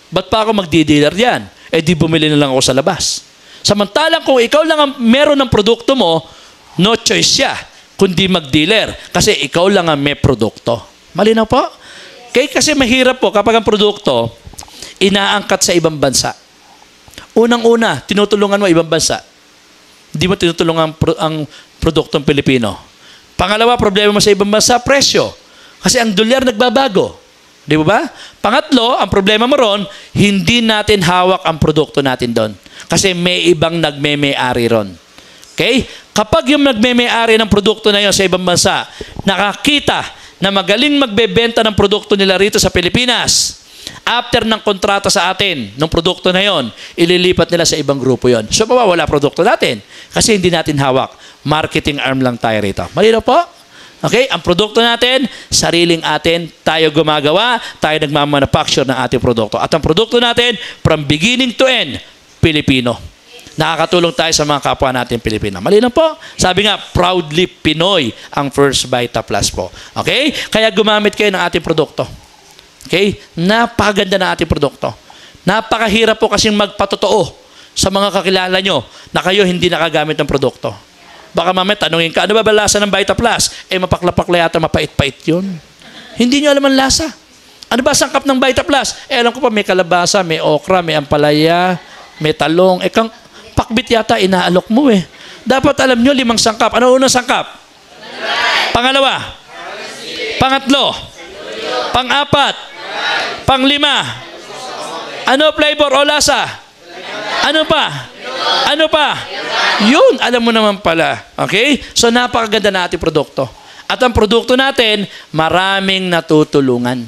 ba't pa ako magdi-dealer yan? Eh di bumili na lang ako sa labas. Samantalang kung ikaw lang ang meron ng produkto mo, no choice siya kundi mag-dealer. Kasi ikaw lang ang may produkto. Malinaw po? Okay, kasi mahirap po kapag ang produkto, inaangkat sa ibang bansa. Unang-una, tinutulungan mo ibang bansa. Hindi mo tinutulungan ang produktong Pilipino. Pangalawa, problema mo sa ibang bansa, presyo. Kasi ang dolyar nagbabago. Di ba? Pangatlo, ang problema mo ron, hindi natin hawak ang produkto natin doon. Kasi may ibang nagme-may-ari ron. Okay? Kapag yung nagme-may-ari ng produkto na yon sa ibang bansa, nakakita na magaling magbebenta ng produkto nila rito sa Pilipinas, after ng kontrata sa atin, ng produkto na yon, ililipat nila sa ibang grupo yon. So, mawawala produkto natin. Kasi hindi natin hawak. Marketing arm lang tayo rito. Malinaw po? Okay? Ang produkto natin, sariling atin, tayo gumagawa, tayo nagmamanufacture ng ating produkto. At ang produkto natin, from beginning to end, Pilipino. Nakakatulong tayo sa mga kapwa natin Pilipino. Malinaw po? Sabi nga, proudly Pinoy ang First Vita Plus po. Okay? Kaya gumamit kayo ng ating produkto. Okay? Napakaganda ng ating produkto. Napakahirap po kasing magpatotoo sa mga kakilala nyo na kayo hindi nakagamit ng produkto. Baka mamaya tanungin ka, ano ba lasa ng Vita Plus? Eh, mapakla-pakla yata, mapait-pait yun. Hindi nyo alam ang lasa. Ano ba sangkap ng Vita Plus? Eh, alam ko pa, may kalabasa, may okra, may ampalaya, may talong. Eh, kang pakbit yata, inaalok mo eh. Dapat alam nyo, 5 sangkap. Ano unang sangkap? Pangalawa? Pangatlo? Pang-4? Pang-5? Ano flavor o lasa? Ano pa? Ano pa? Yun, alam mo naman pala. Okay? So, napakaganda na ating produkto. At ang produkto natin, maraming natutulungan.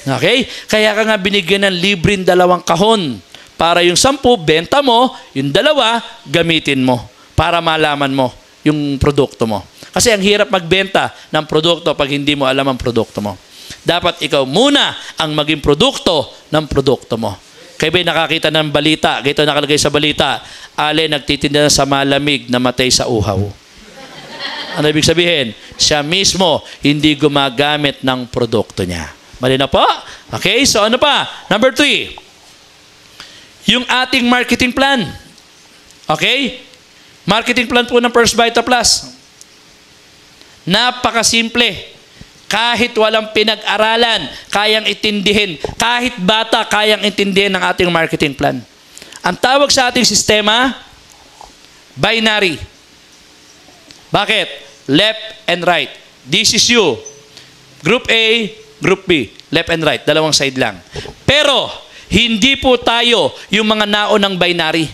Okay? Kaya ka nga binigyan ng libreng 2 kahon. Para yung 10, benta mo, yung 2, gamitin mo. Para malaman mo yung produkto mo. Kasi ang hirap magbenta ng produkto pag hindi mo alam ang produkto mo. Dapat ikaw muna ang maging produkto ng produkto mo. Kaya ba'y nakakita ng balita, gito nakalagay sa balita, Ale nagtitinda sa malamig na matay sa uhaw. Ano ibig sabihin? Siya mismo hindi gumagamit ng produkto niya. Malinaw po? Okay, so ano pa? Number 3, yung ating marketing plan. Okay? Marketing plan po ng First Vita Plus. Napakasimple. Kahit walang pinag-aralan, kayang itindihin. Kahit bata, kayang intindihin ng ating marketing plan. Ang tawag sa ating sistema, binary. Bakit? Left and right. This is you. Group A, Group B. Left and right. 2 side lang. Pero, hindi po tayo yung mga naonang binary.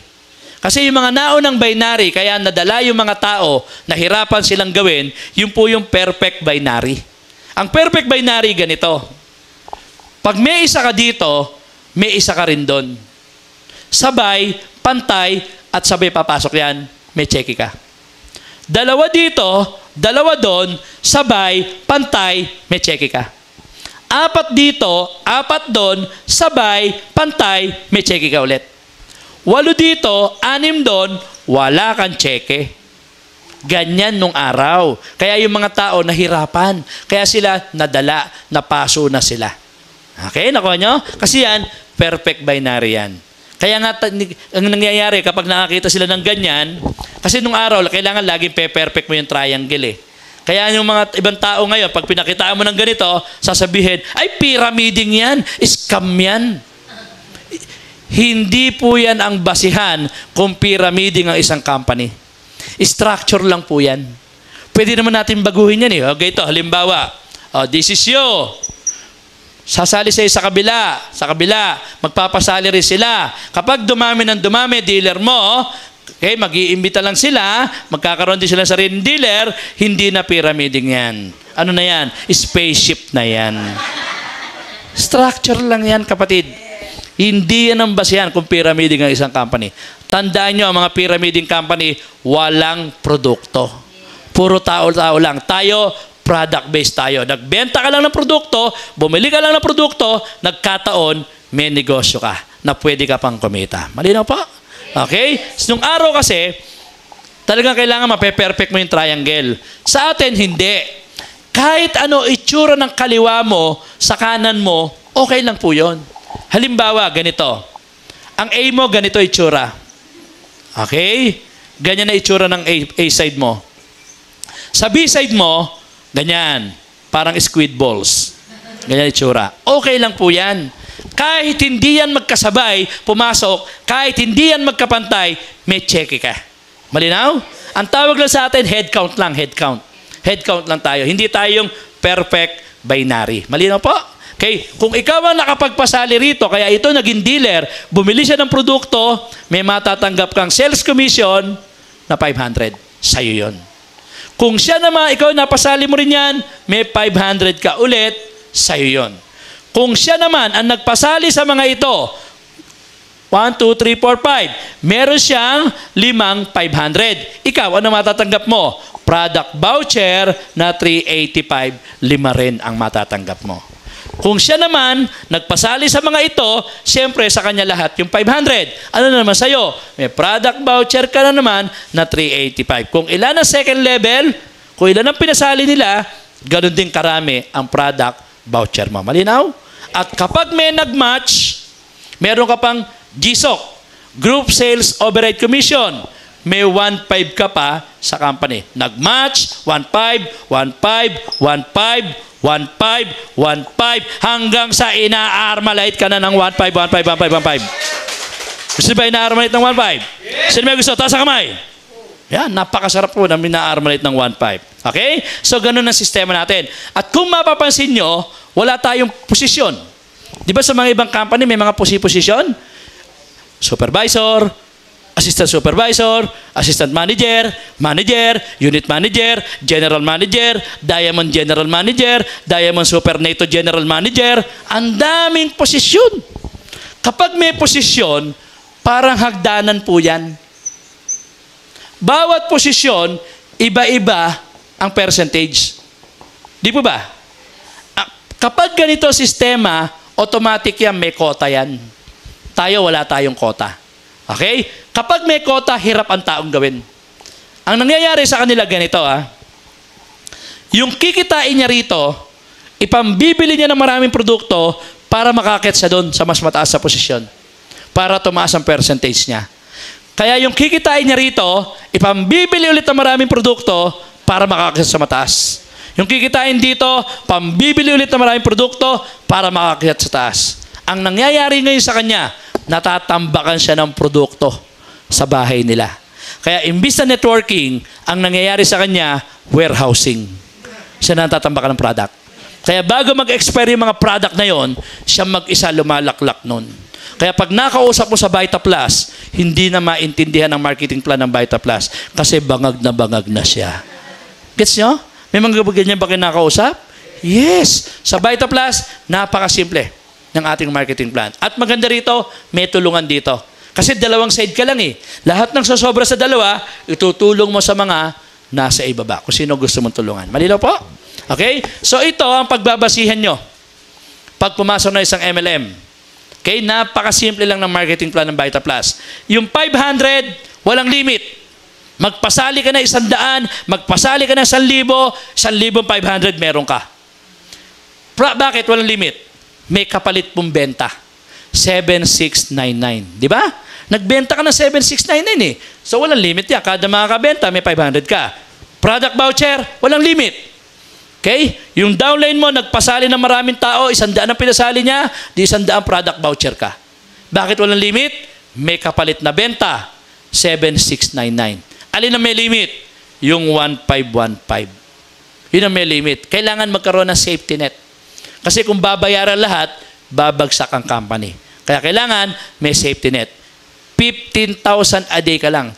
Kasi yung mga naonang binary, kaya nadala yung mga tao, nahirapan silang gawin, yun po yung perfect binary. Ang perfect binary ganito. Pag may isa ka dito, may isa ka rin doon. Sabay, pantay, at sabay papasok yan, may checky ka. 2 dito, 2 doon, sabay, pantay, may checky ka. 4 dito, 4 doon, sabay, pantay, may checky ka ulit. 8 dito, 6 doon, wala kang tseke. Ganyan nung araw. Kaya yung mga tao nahirapan. Kaya sila nadala, napaso na sila. Okay, nakuha nyo? Kasi yan, perfect binary yan. Kaya nga, ang nangyayari kapag nakakita sila ng ganyan, kasi nung araw, kailangan laging perfect mo yung triangle eh. Kaya yung mga ibang tao ngayon, pag pinakitaan mo ng ganito, sasabihin, ay, pyramiding yan, scam yan. Hindi po yan ang basihan kung pyramiding ang isang company. Structure lang po yan. Pwede naman natin baguhin yan eh. Okay, ito, halimbawa, this is you. Sasali sa'yo sa kabila, magpapasali rin sila. Kapag dumami ng dumami, dealer mo, okay, mag-iimbita lang sila, magkakaroon din sila sa sariling dealer, hindi na pyramiding yan. Ano na yan? Spaceship na yan. Structure lang yan, kapatid. Hindi yan ang basihan kung pyramiding ang isang company. Tandaan nyo, ang mga pyramiding company, walang produkto. Puro tao-tao lang. Tayo, product-based tayo. Nagbenta ka lang ng produkto, bumili ka lang ng produkto, nagkataon, may negosyo ka na pwede ka pang kumita. Malinaw po? Okay? So, nung araw kasi, talagang kailangan mape-perfect mo yung triangle. Sa atin, hindi. Kahit ano itsura ng kaliwa mo, sa kanan mo, okay lang po yun. Halimbawa, ganito. Ang A mo, ganito itsura. Okay? Ganyan na itsura ng A side mo. Sa B side mo, ganyan. Parang squid balls. Ganyan itsura. Okay lang po yan. Kahit hindi yan magkasabay, pumasok, kahit hindi yan magkapantay, may check ka. Malinaw? Ang tawag lang sa atin, head count lang, head count. Head count lang tayo. Hindi tayong perfect binary. Malinaw po? Okay, kung ikaw ang nakapagpasali rito, kaya ito naging dealer, bumili siya ng produkto, may matatanggap kang sales commission na 500. Sa'yo yun. Kung siya naman, ikaw napasali mo rin yan, may 500 ka ulit, sa'yo yun. Kung siya naman ang nagpasali sa mga ito, 1, 2, 3, 4, 5, meron siyang 500. Ikaw, ano matatanggap mo? Product voucher na 385, 5 rin ang matatanggap mo. Kung siya naman, nagpasali sa mga ito, siyempre sa kanya lahat yung 500. Ano na naman sa'yo? May product voucher ka na naman na 385. Kung ilan ang second level, kung ilan ang pinasali nila, ganun din karami ang product voucher mo. Malinaw? At kapag may nag-match, meron ka pang GSOC, Group Sales Override Commission. May 1.5 ka pa sa company. Nag-match, 1.5, 1.5, 1.5, 1.5, 1.5, hanggang sa ina-armalite ka na ng 1.5, 1.5, 1.5, 1.5. Gusto ba ina-armalite ng 1.5? Sino may gusto? Taas ang kamay. Yan, napakasarap po na ina-armalite ng 1.5. Okay? So, ganun ang sistema natin. At kung mapapansin nyo, wala tayong posisyon. Di ba sa mga ibang company, may mga posisyon? Supervisor, assistant supervisor, assistant manager, manager, unit manager, general manager, diamond general manager, diamond supernato general manager. Ang daming posisyon. Kapag may posisyon, parang hagdanan po yan. Bawat posisyon, iba-iba ang percentage. Di po ba? Kapag ganito sistema, automatic yan, may quota yan. Tayo, wala tayong quota. Okay? Kapag may quota, hirap ang taong gawin. Ang nangyayari sa kanila ganito, yung kikitain niya rito, ipambibili niya ng maraming produkto para makakit siya doon sa mas mataas sa posisyon. Para tumaas ang percentage niya. Kaya yung kikitain niya rito, ipambibili ulit ng maraming produkto para makakit sa mataas. Yung kikitain dito, pambibili ulit ng maraming produkto para makakit sa taas. Ang nangyayari ngayon sa kanya, natatambakan siya ng produkto sa bahay nila. Kaya imbis na networking, ang nangyayari sa kanya, warehousing. Siya natatambakan ng product. Kaya bago mag-expire yung mga product na yon, siya mag-isa lumalaklak nun. Kaya pag nakausap mo sa Vita Plus, hindi na maintindihan ang marketing plan ng Vita Plus kasi bangag na siya. Gets nyo? May mga ganyan ba kinakausap? Yes! Sa Vita Plus, napakasimple ng ating marketing plan. At maganda rito, may tulungan dito. Kasi dalawang side ka lang eh. Lahat ng sasobra sa dalawa, itutulong mo sa mga nasa ibaba. Kung sino gusto mong tulungan. Malinaw po? Okay? So ito ang pagbabasihan nyo. Pag pumasok na isang MLM. Okay? Napakasimple lang ng marketing plan ng Vita Plus. Yung 500, Walang limit. Magpasali ka na 100, magpasali ka na 1,000, 1,500 meron ka. Bakit walang limit? May kapalit pong benta. 7,699. Di ba? Nagbenta ka ng 7,699 eh. So walang limit yan. Kada makakabenta, may 500 ka. Product voucher, walang limit. Okay? Yung downline mo, nagpasali ng maraming tao, 100 ang pinasali niya, di 100 product voucher ka. Bakit walang limit? May kapalit na benta. 7,699. Alin ang may limit? Yung 1,515. Yun ang may limit. Kailangan magkaroon ng safety net. Kasi kung babayaran lahat, babagsak ang company. Kaya kailangan may safety net. 15,000 a day ka lang.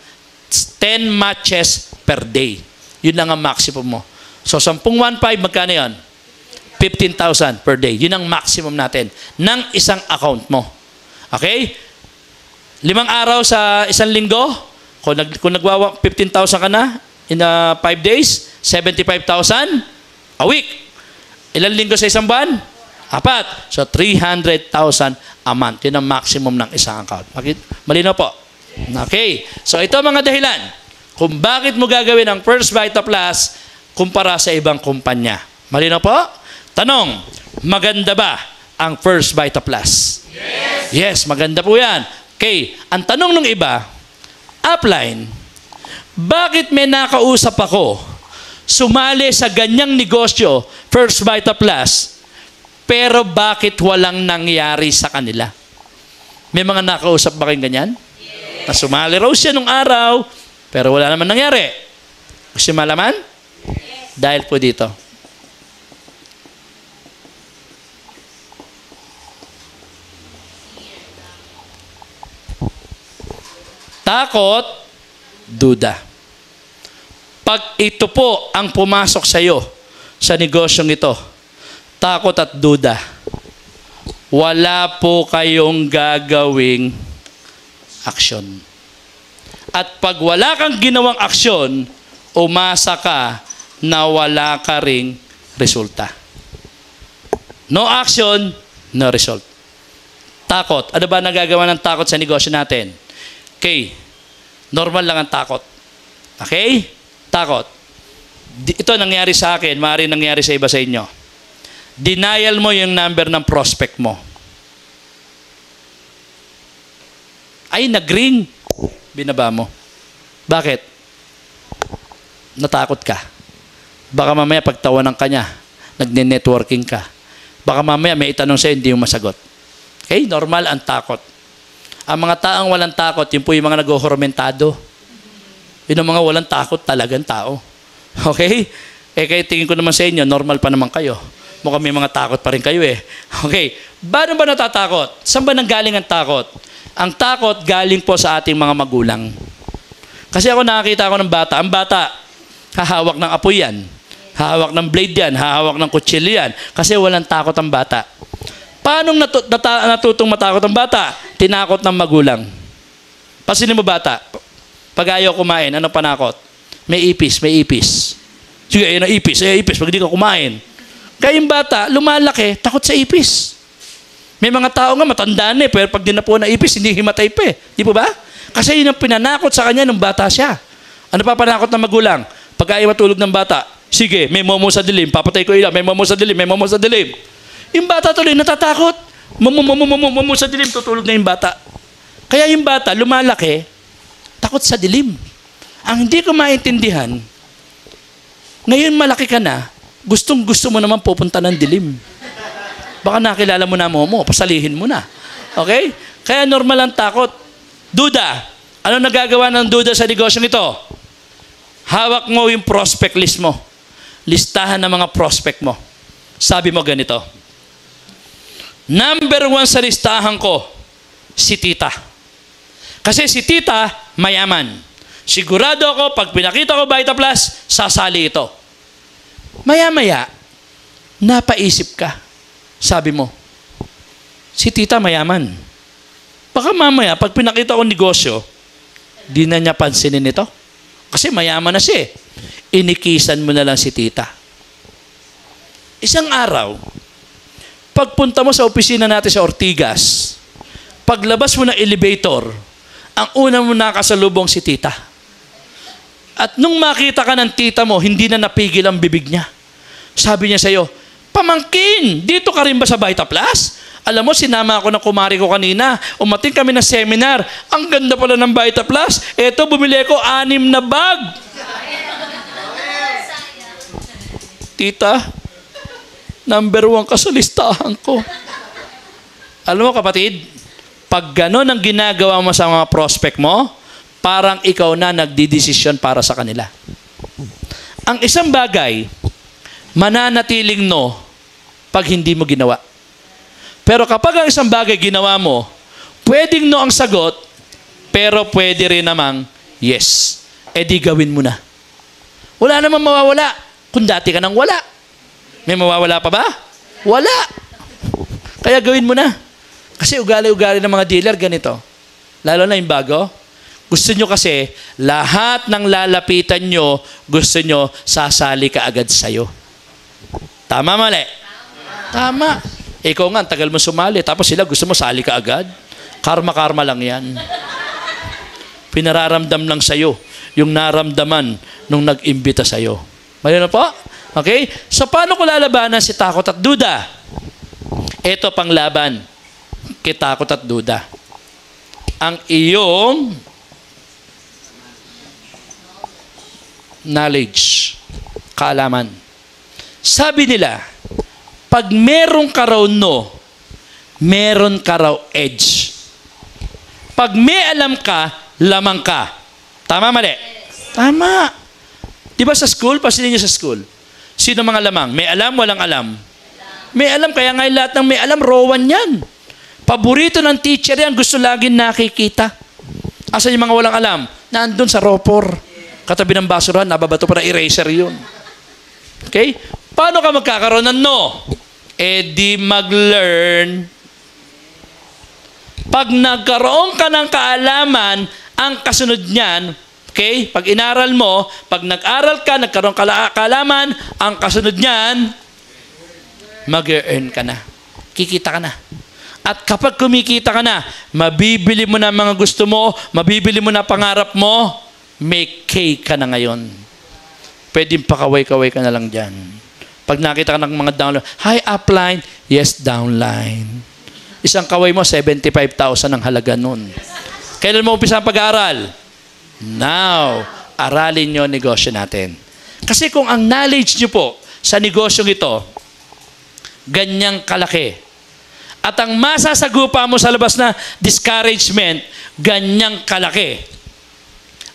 10 matches per day. Yun lang ang maximum mo. So, 10,1,5, magkano yun? 15,000 per day. Yun ang maximum natin ng isang account mo. Okay? 5 araw sa isang linggo, kung nagwawa 15,000 ka na in 5 days, 75,000 a week. Ilang linggo sa isang buwan? 4. So, 300,000 a month. Yun ang maximum ng isang account. Malinaw po? Okay. So, ito mga dahilan kung bakit mo gagawin ang First Vita Plus kumpara sa ibang kumpanya. Malinaw po? Tanong, maganda ba ang First Vita Plus? Yes! Yes, maganda po yan. Okay. Ang tanong ng iba, upline, bakit may nakausap ako sumali sa ganyang negosyo, First Vita Plus, pero bakit walang nangyari sa kanila? May mga nakausap ba kayong ganyan? Yes. Na sumali raw siya nung araw, pero wala naman nangyari. Gusto malaman? Yes. Dahil po dito. Takot, duda. Pag ito po ang pumasok sa iyo sa negosyong ito, takot at duda, wala po kayong gagawing aksyon. At pag wala kang ginawang aksyon, umasa ka na wala ka ring resulta. No action, no result. Takot. Ano ba nagagawa ng takot sa negosyo natin? Okay. Normal lang ang takot. Okay? Takot. Ito nangyari sa akin, maaaring nangyari sa iba sa inyo. Denial mo yung number ng prospect mo. Ay, nag-ring. Binaba mo. Bakit? Natakot ka. Baka mamaya pagtawanan ka niya, nagne-networking ka. Baka mamaya may itanong sa'yo, hindi mo masagot. Okay? Normal ang takot. Ang mga taong walang takot, yun po yung mga nag-ohormentado. Yun ang mga walang takot talagang tao. Okay? Kaya tingin ko naman sa inyo, normal pa naman kayo. Mukhang may mga takot pa rin kayo eh. Okay. Paano ba natatakot? Saan ba nanggaling ang takot? Ang takot galing po sa ating mga magulang. Kasi ako nakakita ko ng bata. Ang bata, hahawak ng apoy yan. Hahawak ng blade yan. Hahawak ng kutsilyo yan. Kasi walang takot ang bata. Paano natutong matakot ang bata? Tinakot ng magulang. Pasinin mo bata. Pag ayaw kumain, ano panakot? May ipis, may ipis. Sige, ayun ang ipis. Ipis, pag hindi ka kumain. Kaya yung bata, lumalaki, takot sa ipis. May mga tao nga matandaan eh, pero pag dinapo na ipis, hindi himatay pa eh. Di po ba? Kasi yun ang pinanakot sa kanya nung bata siya. Ano pa panakot ng magulang? Pag ayaw matulog ng bata, sige, may momo sa dilim, papatay ko ilaw, may momo sa dilim, may momo sa dilim. Yung bata tuloy natatakot. Momo sa dilim, tutulog na yung bata. Kaya yung bata, lumalaki, takot sa dilim. Ang hindi ko maintindihan, ngayon malaki ka na, gustong-gusto mo naman pupunta ng dilim. Baka nakilala mo na momo, pasalihin mo na. Okay? Kaya normal ang takot. Duda. Ano nagagawa ng duda sa negosyo nito? Hawak mo yung prospect list mo. Listahan ng mga prospect mo. Sabi mo ganito, number 1 sa listahan ko, si tita. Kasi si tita, mayaman. Sigurado ako, pag pinakita ko Vita Plus, sasali ito. Maya-maya, napaisip ka. Sabi mo, si tita mayaman. Baka mamaya, pag pinakita ko negosyo, di na niya pansinin ito. Kasi mayaman na siya. Inikisan mo na lang si tita. Isang araw, pagpunta mo sa opisina natin sa Ortigas, paglabas mo ng elevator, ang una mo nakasalubong si tita. At nung makita ka ng tita mo, hindi na napigil ang bibig niya. Sabi niya sa'yo, pamangkin, dito ka rin ba sa Vita Plus? Alam mo, sinama ako ng kumari ko kanina. Umating kami ng seminar. Ang ganda pala ng Vita Plus. Eto, bumili ko 6 na bag. Tita, number 1 ka sa listahan ko. Alam mo kapatid, pag gano'n ang ginagawa mo sa mga prospect mo, parang ikaw na nagdidesisyon para sa kanila. Ang isang bagay, mananatiling no pag hindi mo ginawa. Pero kapag ang isang bagay ginawa mo, pwedeng no ang sagot, pero pwede rin namang yes. E di gawin mo na. Wala namang mawawala kung dati ka nang wala. May mawawala pa ba? Wala. Kaya gawin mo na. Kasi ugali-ugali ng mga dealer ganito. Lalo na yung bago. Gusto nyo kasi, lahat ng lalapitan nyo, gusto nyo, sasali ka agad sa'yo. Tama, mali? Tama. Ikaw nga, tagal mo sumali, tapos sila gusto mo, sali ka agad. Karma-karma lang yan. Pinararamdam lang sa'yo yung naramdaman nung nag-imbita sa'yo. Mali na po? Okay? So, paano ko lalabanan si takot at duda? Ito pang laban kay takot at duda. Ang iyong knowledge, kaalaman. Sabi nila, pag meron ka raw no, meron ka raw edge. Pag may alam ka, lamang ka. Tama, mali? Tama. Di ba sa school, pasilin niyo sa school, sino mga lamang? May alam, walang alam? May alam, kaya nga lahat ng may alam, rowan yan. Paborito ng teacher yan, gusto laging nakikita. Asan yung mga walang alam? Nandun sa ropor. Katabi ng basurahan, nababato pa ng eraser yun. Okay? Paano ka magkakaroon ng no? Eh di mag-learn. Pag nagkaroon ka ng kaalaman, ang kasunod niyan, okay? Pag inaral mo, pag nag-aral ka, nagkaroon kaalaman, ang kasunod niyan, mag-earn ka na. Kikita ka na. At kapag kumikita ka na, mabibili mo na mga gusto mo, mabibili mo na pangarap mo, may cake ka na ngayon. Pwedeng pakaway-kaway ka na lang dyan. Pag nakita ka ng mga downline, hi, upline, yes, downline. Isang kaway mo, 75,000 ang halaga nun. Kailan mo umpisa ang pag-aaral? Now, aralin nyo ang negosyo natin. Kasi kung ang knowledge nyo po sa negosyong ito, ganyang kalaki, at ang masasagupa mo sa labas na discouragement, ganyang kalaki.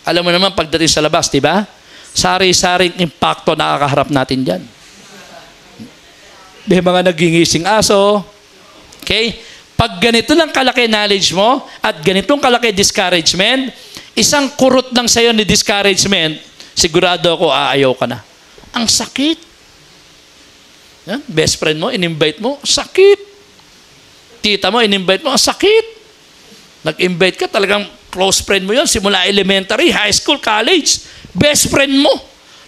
Alam mo naman, pagdating sa labas, di ba? Sari-saring impacto nakakaharap natin dyan. May mga nagingising aso. Okay? Pag ganito lang kalaki knowledge mo at ganitong kalaki discouragement, isang kurot lang sa'yo ni discouragement, sigurado ako aayaw ka na. Ang sakit. Yan, best friend mo, in-invite mo, sakit. Tita mo, in-invite mo, ang sakit. Nag-invite ka, talagang close friend mo yun, simula elementary, high school, college. Best friend mo.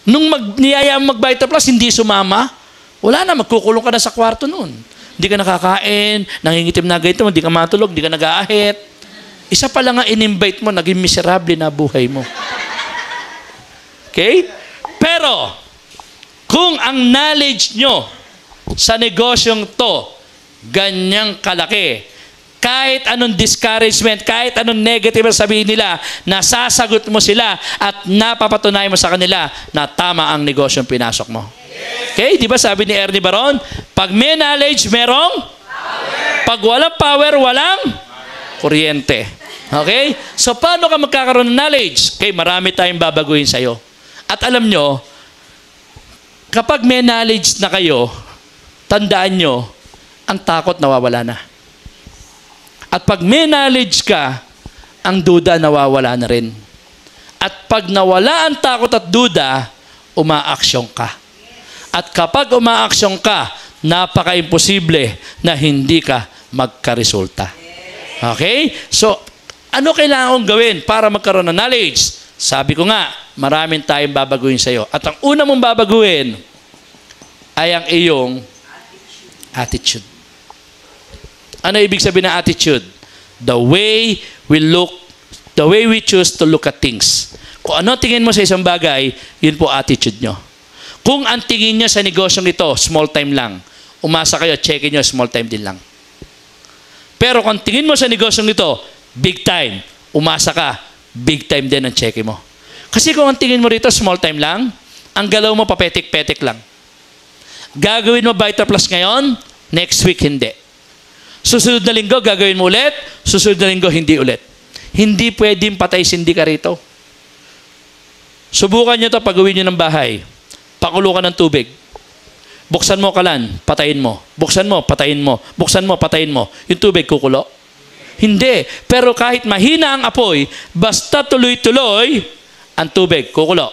Nung niyaya mo mag-Vita Plus, hindi sumama. Wala na, magkukulong ka na sa kwarto noon. Hindi ka nakakain, nangingitim na ganito, hindi ka matulog, hindi ka nag-aahit. Isa pa lang ang in-invite mo, naging miserable na buhay mo. Okay? Pero, kung ang knowledge nyo sa negosyong to, ganyang kalaki, kahit anong discouragement, kahit anong negative na sabihin nila, nasasagot mo sila at napapatunay mo sa kanila na tama ang negosyong pinasok mo. Okay? Di ba sabi ni Ernie Baron, pag may knowledge, merong power. Pag walang power, walang kuryente. Okay? So, paano ka magkakaroon ng knowledge? Okay, marami tayong babaguhin sa'yo. At alam nyo, kapag may knowledge na kayo, tandaan nyo, ang takot nawawala na. At pag may knowledge ka, ang duda nawawala na rin. At pag nawala ang takot at duda, umaaksyon ka. At kapag umaaksyon ka, napaka-imposible na hindi ka magkaresulta. Okay? So, ano kailangan kong gawin para magkaroon ng knowledge? Sabi ko nga, maraming tayong babaguhin sa'yo. At ang una mong babaguhin ay ang iyong attitude. Ano ibig sabihin ng attitude? The way we look The way we choose to look at things. Kung ano tingin mo sa isang bagay, yun po attitude nyo. Kung ang tingin nyo sa negosyong ito, small time lang, umasa kayo, checkin nyo, small time din lang. Pero kung tingin mo sa negosyong ito, big time, umasa ka, big time din ang checkin mo. Kasi kung ang tingin mo rito, small time lang, ang galaw mo papetik-petik lang. Gagawin mo Vita Plus ngayon, next week hindi. Susunod na linggo, gagawin mo ulit, susunod na linggo, hindi ulit. Hindi pwedeng patay-sindi ka rito. Subukan nyo ito, pag-uwi nyo ng bahay. Pakulo ka ng tubig. Buksan mo kalan, patayin mo. Buksan mo, patayin mo. Buksan mo, patayin mo. Yung tubig, kukulo? Hindi. Pero kahit mahina ang apoy, basta tuloy-tuloy, ang tubig, kukulo.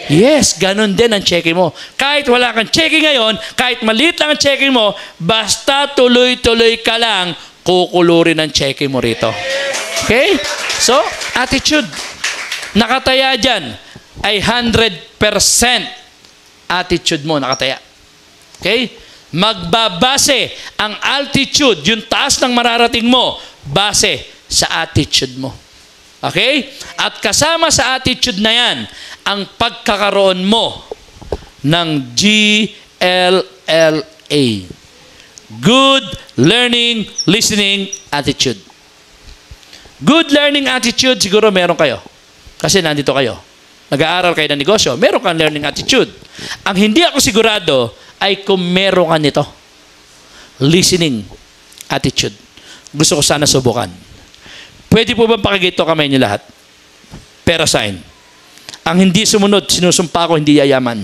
Yes, ganun din ang checking mo. Kahit wala kang checking ngayon, kahit maliit lang ang checking mo, basta tuloy-tuloy ka lang, kukulo rin ang checking mo rito. Okay? So, attitude. Nakataya dyan ay 100% attitude mo nakataya. Okay? Magbabase ang altitude, yung taas ng mararating mo, base sa attitude mo. Okay? At kasama sa attitude na yan, ang pagkakaroon mo ng GLLA. Good Learning Listening Attitude. Good learning attitude, siguro meron kayo. Kasi nandito kayo. Nag-aaral kayo ng negosyo, meron kang learning attitude. Ang hindi ako sigurado ay kung meron ka nito. Listening attitude. Gusto ko sana subukan. Pwede po ba pakigito kamay niyo lahat? Pero sign. Ang hindi sumunod, sinusumpa ko, hindi yayaman.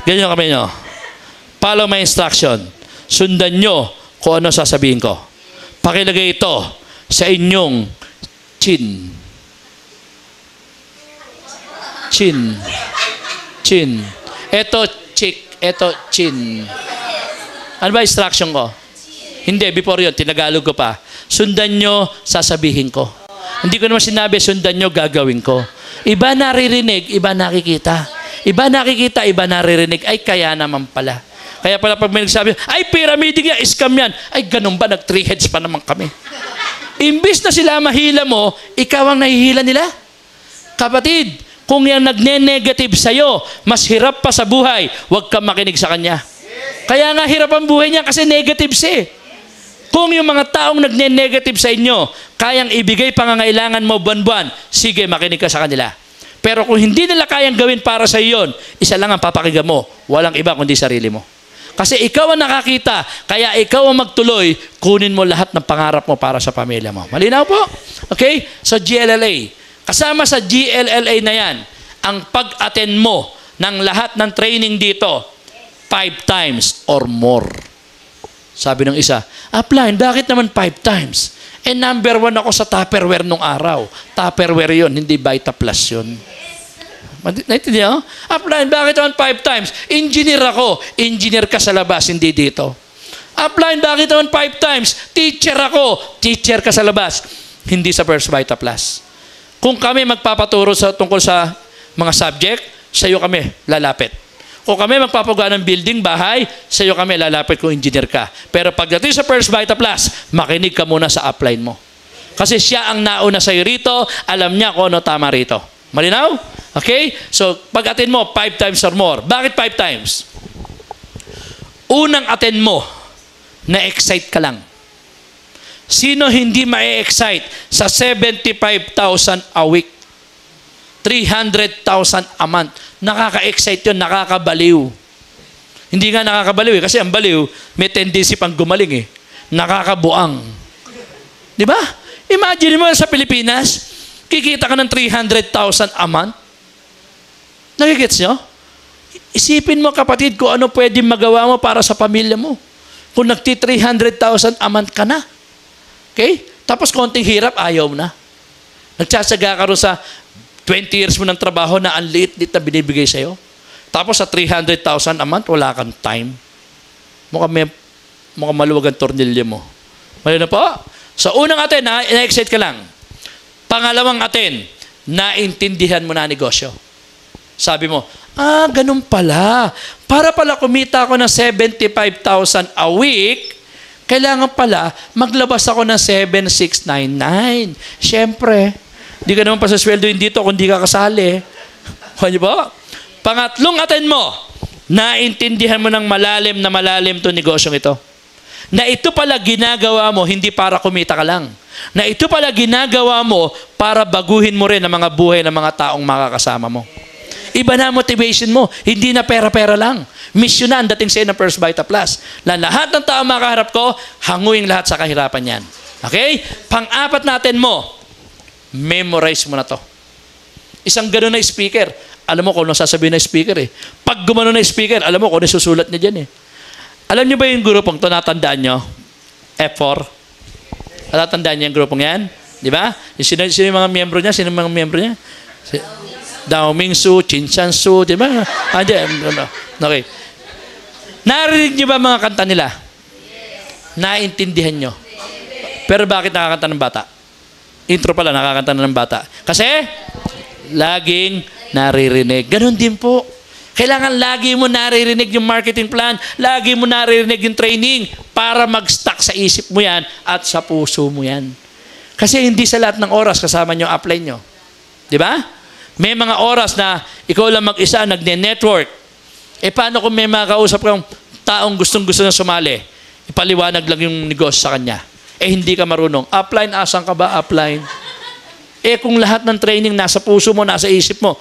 Ganyan kamay niyo. Follow my instruction. Sundan nyo kung ano sasabihin ko. Pakilagay ito sa inyong chin. Chin. Chin. Ito chick. Ito chin. Ano ba instruction ko? Hindi, before yun, tinagalog ko pa. Sundan nyo, sasabihin ko. Hindi ko naman sinabi, sundan nyo, gagawin ko. Iba naririnig, iba nakikita. Iba nakikita, iba naririnig. Ay, kaya naman pala. Kaya pala pag may nagsabi, ay, pyramid nga, scam yan. Ay, ganun ba? Nag-three heads pa naman kami. Imbis na sila mahila mo, ikaw ang nahihila nila. Kapatid, kung yung nagne-negative sa'yo, mas hirap pa sa buhay, huwag kang makinig sa kanya. Kaya nga hirap ang buhay niya kasi negative siya. Kung yung mga taong nagne-negative sa inyo, kayang ibigay pangangailangan mo buwan-buwan, sige, makinig ka sa kanila. Pero kung hindi nila kayang gawin para sa iyon, isa lang ang papakinggan mo, walang iba kundi sarili mo. Kasi ikaw ang nakakita, kaya ikaw ang magtuloy, kunin mo lahat ng pangarap mo para sa pamilya mo. Malinaw po? Okay? So GLLA. Kasama sa GLLA na yan, ang pag-attend mo ng lahat ng training dito, 5 times or more. Sabi ng isa, upline, bakit naman 5 times? Eh, number 1 ako sa Tupperware nung araw. Tupperware yun, hindi Vita Plus yun. Naintindihan? Upline, bakit naman 5 times? Engineer ako. Engineer ka sa labas, hindi dito. Upline, bakit naman 5 times? Teacher ako. Teacher ka sa labas, hindi sa First Vita Plus. Kung kami magpapaturo tungkol sa mga subject, sa iyo kami lalapit. Kung kami magpapagawa ng building, bahay, sa iyo kami lalapit kung engineer ka. Pero pagdating sa First Vita Plus, makinig ka muna sa upline mo. Kasi siya ang nauna sa iyo rito, alam niya kung ano tama rito. Malinaw? Okay? So, pag-attend mo, 5 times or more. Bakit 5 times? Unang attend mo, na-excite ka lang. Sino hindi ma-excite sa 75,000 a week? 300,000 a month. Nakaka-excite yun, nakakabaliw. Hindi nga nakakabaliw kasi ang baliw, may tendency pang gumaling eh. Nakakabuang. Di ba? Imagine mo sa Pilipinas, kikita ka ng 300,000 a month. Nakikits nyo? Isipin mo kapatid kung ano pwedeng magawa mo para sa pamilya mo. Kung nagti-300,000 a month ka na. Okay? Tapos konting hirap, ayaw mo na. Nagsasaga ka rin sa 20 years mo ng trabaho na ang liit-liit na binibigay sa'yo. Tapos sa 300,000 a month, wala kang time. Mukhang maluwag ang tornilyo mo. Mali na po? So, unang atin, na-excite ka lang. Pangalawang atin, naintindihan mo na negosyo. Sabi mo, ganun pala. Para pala kumita ako ng 75,000 a week, Kailangan pala, maglabas ako ng 7699. Siyempre, di ka naman pasasweldoin dito kung di ka kasali. Kanya ba? Pangatlong attend mo, naintindihan mo ng malalim na malalim itong negosyong ito. Na ito pala ginagawa mo, hindi para kumita ka lang. Na ito pala ginagawa mo para baguhin mo rin ang mga buhay ng mga taong makakasama mo. Iba na motivation mo. Hindi na pera-pera lang. Mission na ang dating sa'yo ng First Vita Plus. Lahat ng tao makaharap ko, hanguin lahat sa kahirapan yan. Okay? Pang-apat natin mo, memorize mo na to. Isang gano'n na speaker. Alam mo kung ano sasabihin na speaker eh. Pag gumano na speaker, alam mo kung ano susulat niya dyan eh. Alam niyo ba yung grupong to, natandaan niyo? F4. Natandaan niyo yung grupong yan? Di ba? Sino yung mga miyembro niya? Sino yung mga miyembro niya? Dao Mingsu, Chin Chan Su, di ba? Okay. Narinig niyo ba mga kanta nila? Naintindihan niyo? Pero bakit nakakanta ng bata? Intro pala, nakakanta na ng bata. Kasi, laging naririnig. Ganon din po. Kailangan lagi mo naririnig yung marketing plan, lagi mo naririnig yung training para mag-stuck sa isip mo yan at sa puso mo yan. Kasi hindi sa lahat ng oras kasama nyo apply nyo. Di ba? May mga oras na ikaw lang mag-isa, nagne-network. Eh paano kung may makausap kang taong gustong-gusto na sumali? Ipaliwanag lang yung negosyo sa kanya. Eh hindi ka marunong. Upline, asan ka ba upline? Eh kung lahat ng training nasa puso mo, nasa isip mo,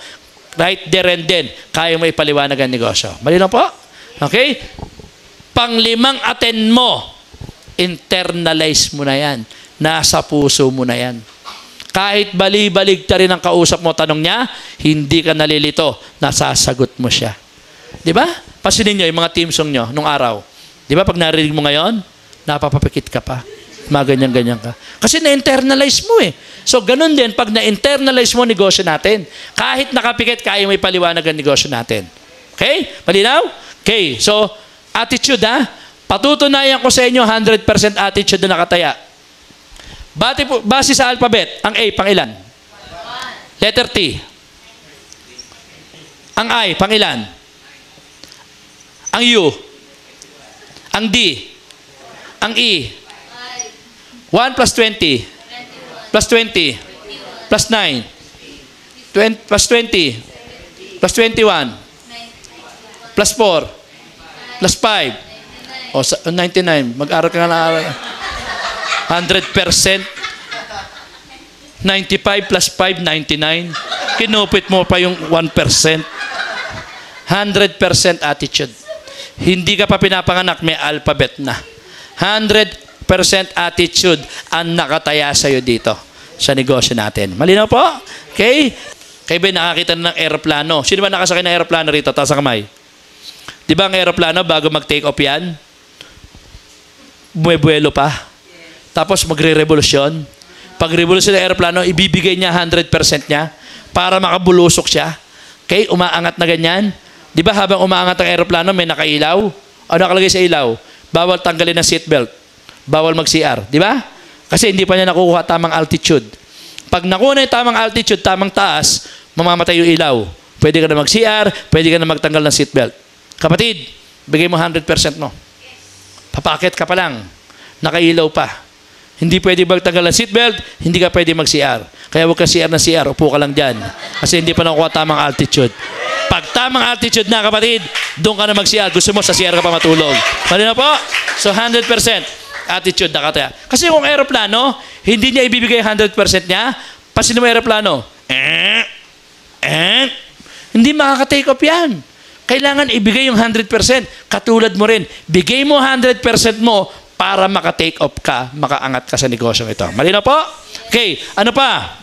right there and then, kaya mo ipaliwanag ang negosyo. Malinaw po? Okay? Panglimang attend mo, internalize mo na yan. Nasa puso mo na yan. Kahit bali-balig ta rin ang kausap mo, tanong niya, hindi ka nalilito, nasasagot mo siya. Di ba? Pasinin nyo yung mga team song nyo nung araw. Di ba pag narinig mo ngayon, napapapikit ka pa. Mga ganyan-ganyan ka. Kasi na-internalize mo eh. So, ganun din, pag na-internalize mo negosyo natin, kahit nakapikit, kaya mo ipaliwanag ang negosyo natin. Okay? Malinaw? Okay. So, attitude ha. Patutunayan ko sa inyo, 100% attitude na nakataya. Base sa alphabet, ang A, pang ilan? Letter T. Ang I, pang ilan? Ang U. Ang D. Ang E. 1 plus 20. Plus 20. Plus 9. Plus 20. Plus 21. Plus 4. Plus 5. O, 99. Mag-aral ka nga na. 100%. 95 plus 5, 99. Kinupit mo pa yung 1%. 100% attitude. Hindi ka pa pinapanganak, may alphabet na. 100% attitude ang nakataya sa'yo dito sa negosyo natin. Malinaw po? Okay? Kayo ba nakakita na ng aeroplano? Sino ba nakasakay ng aeroplano rito? Taas ang kamay. Di ba ang aeroplano, bago mag-take off yan, buwebuelo pa. Tapos magre-revolusyon. Pag revolusyon ng aeroplano, ibibigay niya 100% niya para makabulusok siya. Okay? Umaangat na ganyan. Di ba habang umaangat ang aeroplano, may nakailaw? O nakalagay sa ilaw? Bawal tanggalin ng seatbelt. Bawal mag-CR. Di ba? Kasi hindi pa niya nakukuha tamang altitude. Pag nakuha na yung tamang altitude, tamang taas, mamamatay yung ilaw. Pwede ka na mag-CR, pwede ka na magtanggal ng seatbelt. Kapatid, bigay mo 100% mo. Papakit ka pa lang. Nakailaw pa. Hindi pwede magtanggal ng seatbelt, hindi ka pwede mag-CR. Kaya huwag ka CR na CR, upo ka lang dyan. Kasi hindi pa nakukuha tamang altitude. Pag tamang altitude na, kapatid, doon ka na mag-CR. Gusto mo, sa CR ka pa matulog. Mali na po? So, 100% attitude na kataya. Kasi kung aeroplano, hindi niya ibibigay 100% niya, pasin mo aeroplano, hindi makaka-take off yan. Kailangan ibigay yung 100%. Katulad mo rin, bigay mo 100% mo para maka-take off ka, makaangat ka sa negosyo ito. Malinaw po? Okay, ano pa?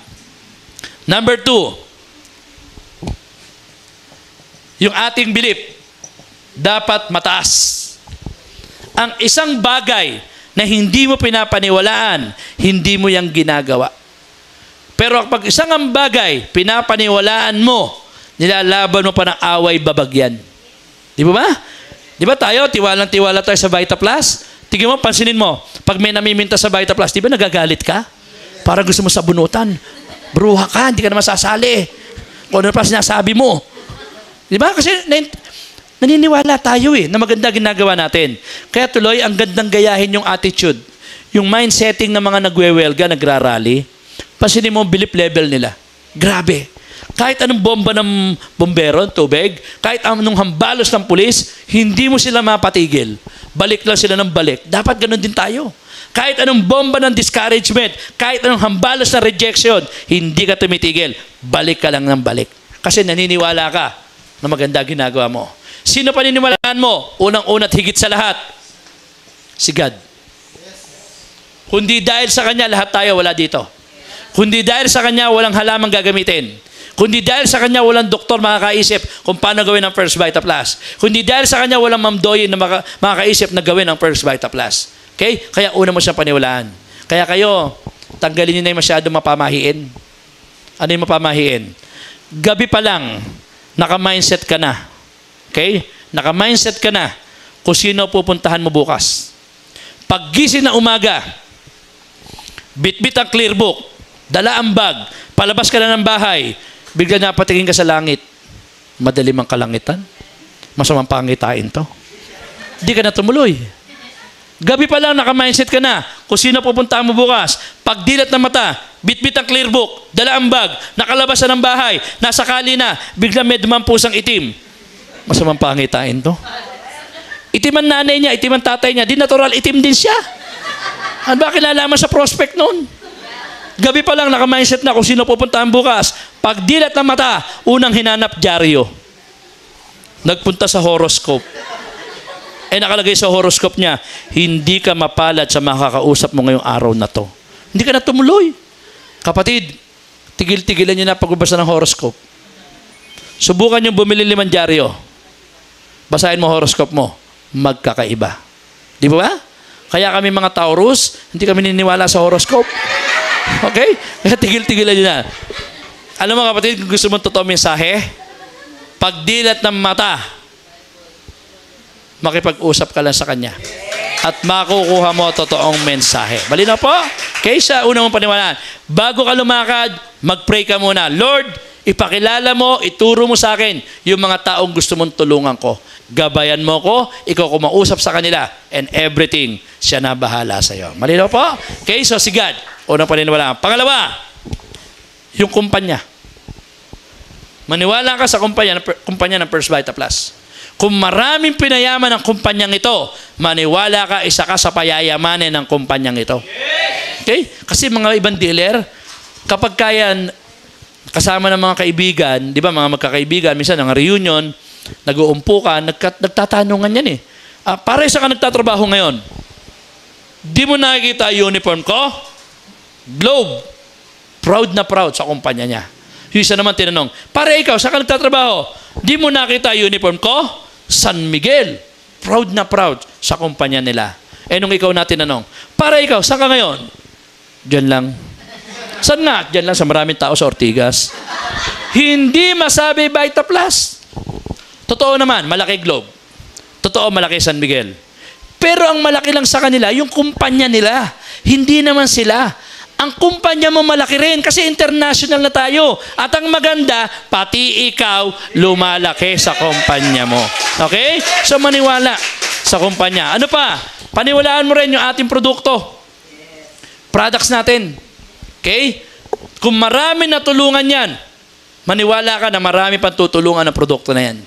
Number 2. Yung ating belief, dapat mataas. Ang isang bagay na hindi mo pinapaniwalaan, hindi mo yang ginagawa. Pero pag isang ang bagay, pinapaniwalaan mo, nilalaban mo pa ng away babagyan. Di ba ba? Di ba tayo, tiwalang-tiwala tayo sa Vita Plus? Tingin mo, pansinin mo, pag may namiminta sa Vita Plus, di ba nagagalit ka? Parang gusto mo sabunutan. Bruha ka, hindi ka na masasali. Kung ano pa sinasabi mo. Di ba? Kasi naniniwala tayo na maganda ginagawa natin. Kaya tuloy, ang gandang gayahin yung attitude. Yung mindsetting ng mga nagwewelga, nagrarally, pasinin mo ang belief level nila. Grabe. Kahit anong bomba ng bombero, tubig, kahit anong hambalos ng pulis, hindi mo sila mapatigil. Balik lang sila ng balik. Dapat ganun din tayo. Kahit anong bomba ng discouragement, kahit anong hambalos na rejection, hindi ka tumitigil. Balik ka lang ng balik. Kasi naniniwala ka na maganda ginagawa mo. Sino paniniwalaan mo? Unang-una't higit sa lahat, si God. Kundi dahil sa Kanya, lahat tayo wala dito. Kundi dahil sa Kanya, walang halamang gagamitin. Kundi dahil sa Kanya, walang doktor makakaisip kung paano gawin ang First Vita Plus. Kundi dahil sa Kanya, walang mamdoy na makakaisip na gawin ang First Vita Plus. Okay? Kaya una mo siyang paniwalaan. Kaya kayo, tanggalin niyo na yung masyadong mapamahiin. Ano yung mapamahiin? Gabi pa lang, naka-mindset ka na. Okay? Naka-mindset ka na kung sino pupuntahan mo bukas. Paggising na umaga, bitbit ang clear book, dala ang bag, palabas ka na ng bahay, bigla napatingin ka sa langit. Madalim ang kalangitan. Masamang pangitain to. Hindi ka na tumuloy. Gabi pa lang, naka-mindset ka na kung sino pupuntahan mo bukas. Pagdilat ng mata, bitbit ang clear book, dala ang bag, nakalabas na ng bahay, nasa kali na, bigla may dumampusang itim. Masamang pangitain to. Itim ang nanay niya, itim ang tatay niya, di natural, itim din siya. Ano ba kinalaman sa prospect noon? Gabi pa lang, naka-mindset na kung sino pupuntahan bukas. Pagdilat ng mata, unang hinanap, dyaryo. Nagpunta sa horoscope. Nakalagay sa horoscope niya, hindi ka mapalad sa makakausap mo ngayong araw na to. Hindi ka na tumuloy. Kapatid, tigil-tigilan niyo na pagbabasa ng horoscope. Subukan yung bumili 5 dyaryo. Basahin mo horoscope mo. Magkakaiba. Di ba? Kaya kami mga Taurus, hindi kami niniwala sa horoscope. Okay? Kaya tigil-tigilan niyo na. Alam mo kapatid, kung gusto mong totoo mensahe, pagdilat ng mata, makipag-usap ka lang sa Kanya. At makukuha mo totoong mensahe. Malinaw po? Kaysa una mong paniwalaan, bago ka lumakad, mag-pray ka muna. Lord, ipakilala mo, ituro mo sa akin yung mga taong gusto mong tulungan ko. Gabayan mo ko, ikaw kumausap sa kanila, and everything, siya na bahala sa iyo. Malinaw po? Okay, so si God, unang paniniwalaan. Pangalawa, yung kumpanya. Maniwala ka sa kumpanya ng First Vita Plus. Kung maraming pinayaman ng kumpanyang ito, maniwala ka, isa ka sa payayamanin ng kumpanyang ito. Okay? Kasi mga ibang dealer, kapag kaya kasama ng mga kaibigan, di ba mga magkakaibigan, minsan ng reunion, nag-uumpo ka, nagtatanungan yan para isa ka nagtatrabaho ngayon. Di mo nakikita uniform ko? Globe. Proud na proud sa kumpanya niya. Yung isa naman tinanong, para ikaw, saan ka nagtatrabaho? Di mo nakita uniform ko? San Miguel. Proud na proud sa kumpanya nila. Nung ikaw natin tinanong, para ikaw, saan ka ngayon? Diyan lang. Saan nga? Diyan lang sa maraming tao sa Ortigas. Hindi masabi Vita Plus. Totoo naman, malaki Globe. Totoo, malaki San Miguel. Pero ang malaki lang sa kanila, yung kumpanya nila. Hindi naman sila. Ang kumpanya mo malaki rin kasi international na tayo. At ang maganda, pati ikaw lumalaki sa kumpanya mo. Okay? So maniwala sa kumpanya. Ano pa? Paniwalaan mo rin yung ating produkto. Products natin. Okay? Kung marami na tulungan yan, maniwala ka na marami pang tutulungan ng produkto na yan.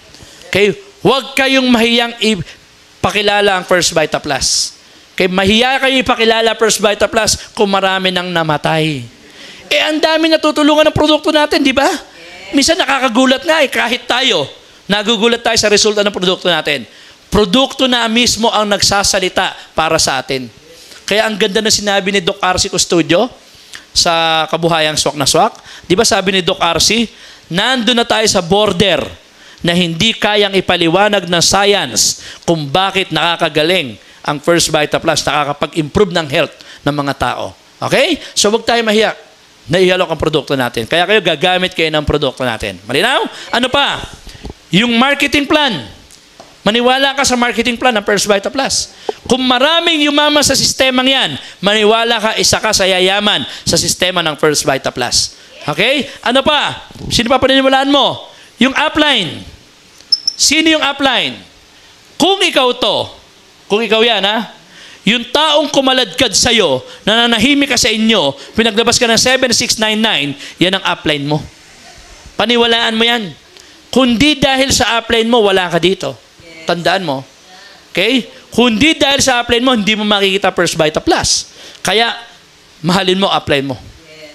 Okay? Huwag kayong mahiyang ipakilala ang First Vita Plus. Kaya mahiya kayo ipakilala First Vita Plus kung marami nang namatay. Ang dami natutulungan ng produkto natin, di ba? Minsan nakakagulat nga kahit tayo, nagugulat tayo sa resulta ng produkto natin. Produkto na mismo ang nagsasalita para sa atin. Kaya ang ganda na sinabi ni Doc RC Custodio sa Kabuhayang Swak na Swak. Di ba sabi ni Doc RC, nandun na tayo sa border na hindi kayang ipaliwanag ng science kung bakit nakakagaling ang First Vita Plus, nakakapag-improve ng health ng mga tao. Okay? So huwag tayo mahiya na ihalok ang produkto natin. Kaya kayo gagamit kayo ng produkto natin. Malinaw? Ano pa? Yung marketing plan. Maniwala ka sa marketing plan ng First Vita Plus. Kung maraming yumaman sa sistemang yan, maniwala ka, isa ka sa yayaman sa sistema ng First Vita Plus. Okay? Ano pa? Sino pa paniniwalaan mo? Yung upline. Sino yung upline? Kung ikaw yan, ha? Yung taong kumaladkad sa'yo, nananahimik ka sa inyo, pinaglabas ka ng 7699, yan ang upline mo. Paniwalaan mo yan. Kundi dahil sa upline mo, wala ka dito. Tandaan mo. Okay? Kundi dahil sa upline mo, hindi mo makikita First Vita Plus. Kaya, mahalin mo upline mo.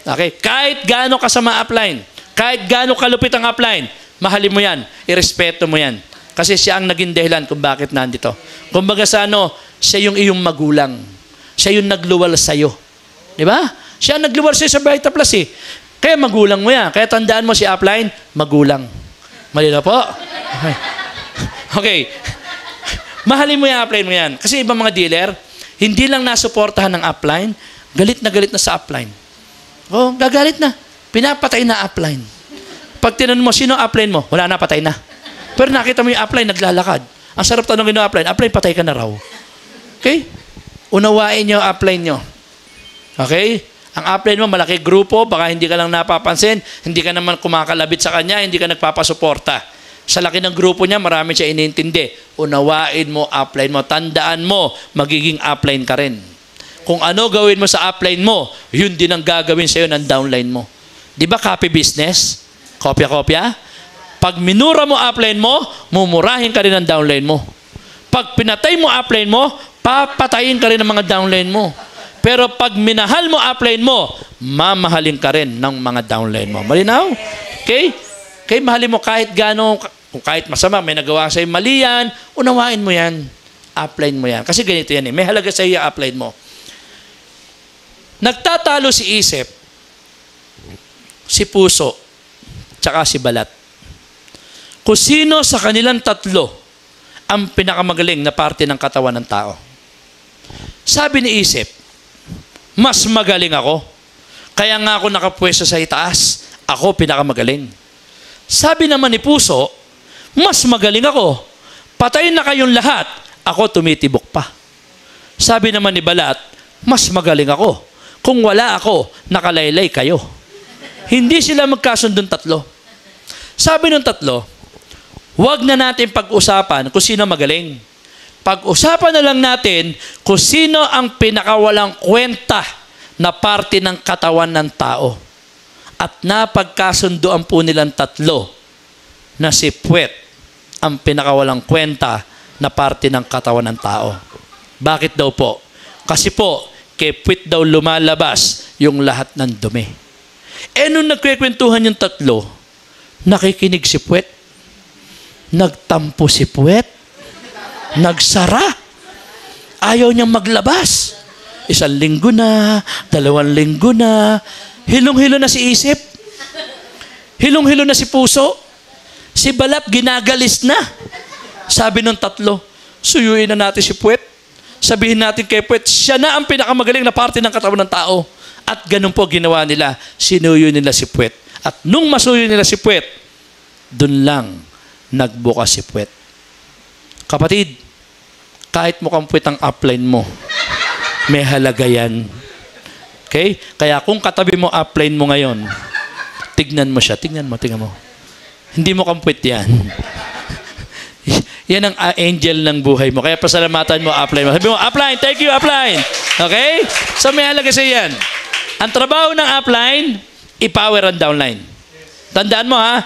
Okay? Kahit gaano kasama upline, kahit gaano kalupit ang upline, mahalin mo yan. Irespeto mo yan. Kasi siya ang naging dahilan kung bakit nandito. Kumbaga sa siya yung iyong magulang. Siya yung nagluwal sa'yo. Di ba? Siya ang nagluwal sa'yo sa Vita Plus eh. Kaya magulang mo yan. Kaya tandaan mo si upline, magulang. Mali na po? Okay. Okay. Mahalin mo yung upline mo yan. Kasi ibang mga dealer, hindi lang nasuportahan ng upline, galit na sa upline. Oh, gagalit na. Pinapatay na upline. Pag tinanong mo, sino upline mo? Wala na, patay na. Pero nakita mo yung upline, naglalakad. Ang sarap tanongin ng upline, patay ka na raw. Okay? Unawain nyo ang upline nyo. Okay? Ang upline mo, malaki grupo, baka hindi ka lang napapansin, hindi ka naman kumakalabit sa kanya, hindi ka nagpapasuporta. Sa laki ng grupo niya, marami siya iniintindi. Unawain mo, upline mo. Tandaan mo, magiging upline ka rin. Kung ano gawin mo sa upline mo, yun din ang gagawin sa'yo ng downline mo. Di ba copy business? Kopya-kopya? Pag minura mo upline mo, mumurahin ka rin ang downline mo. Pag pinatay mo upline mo, papatayin ka rin ng mga downline mo. Pero pag minahal mo upline mo, mamahalin ka rin ng mga downline mo. Malinaw? Okay? Okay, mahalin mo kahit gano'n, kung kahit masama, may nagawa sa'yo mali yan, unawain mo yan. Upline mo yan. Kasi ganito yan eh. May halaga sa'yo yung upline mo. Nagtatalo si isip, si puso, tsaka si balat. Kung sino sa kanilang tatlo ang pinakamagaling na parte ng katawan ng tao. Sabi ni isip, mas magaling ako. Kaya nga ako nakapwesto sa itaas. Ako pinakamagaling. Sabi naman ni puso, mas magaling ako. Patayin na kayong lahat. Ako tumitibok pa. Sabi naman ni balat, mas magaling ako. Kung wala ako, nakalaylay kayo. Hindi sila magkasundong tatlo. Sabi ng tatlo, huwag na natin pag-usapan kung sino magaling. Pag-usapan na lang natin kung sino ang pinakawalang kwenta na parte ng katawan ng tao. At napagkasunduan po nilang tatlo na si puwet ang pinakawalang kwenta na parte ng katawan ng tao. Bakit daw po? Kasi po, kay puwet daw lumalabas yung lahat ng dumi. Nung nagkwekwentuhan yung tatlo, nakikinig si puwet, nagtampo si puwet, nagsara. Ayaw niyang maglabas. 1 linggo na, 2 linggo na. Hilong-hilo na si isip. Hilong-hilo na si puso. Si balat ginagalis na. Sabi ng tatlo, suyuin na natin si puwet. Sabihin natin kay puwet, siya na ang pinakamagaling na parte ng katawan ng tao. At ganun po ginawa nila. Sinuyo nila si puwet. At nung masuyo nila si puwet, dun lang nagbukas si puwet. Kapatid, kahit mukhang puwet ang upline mo, may halaga yan. Okay? Kaya kung katabi mo upline mo ngayon, tignan mo siya. Tignan mo. Hindi mo kampwet yan. Yan ang angel ng buhay mo. Kaya pasalamatan mo upline mo. Sabi mo, upline, thank you, upline. Okay? So may halaga sa yan. Ang trabaho ng upline, i-power ang downline. Tandaan mo ha,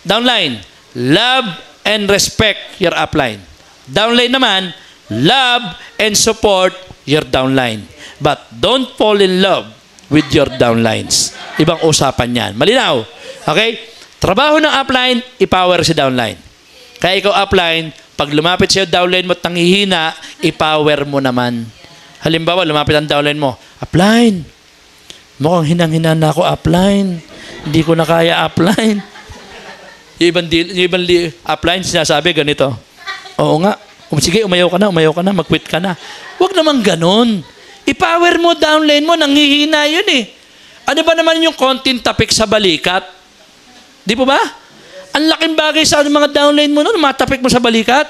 downline, love and respect your upline. Downline naman, love and support your downline. But don't fall in love with your downlines. Ibang usapan yan. Malinaw? Okay? Trabaho ng upline, i-power si downline. Kaya ikaw upline, pag lumapit sa'yo downline mo at nanghihina, i-power mo naman. Halimbawa, lumapit ang downline mo, upline, mukhang hinang-hina na ako upline. Hindi ko na kaya upline. Yung ibang upline, sinasabi ganito, oo nga, sige, umayaw ka na, mag-quit ka na. Huwag naman ganun. I-power mo, downline mo, nanghihina yun eh. Ano ba naman yung konting tapik sa balikat? Di po ba? Ang laking bagay sa mga downline mo noon, matapik mo sa balikat.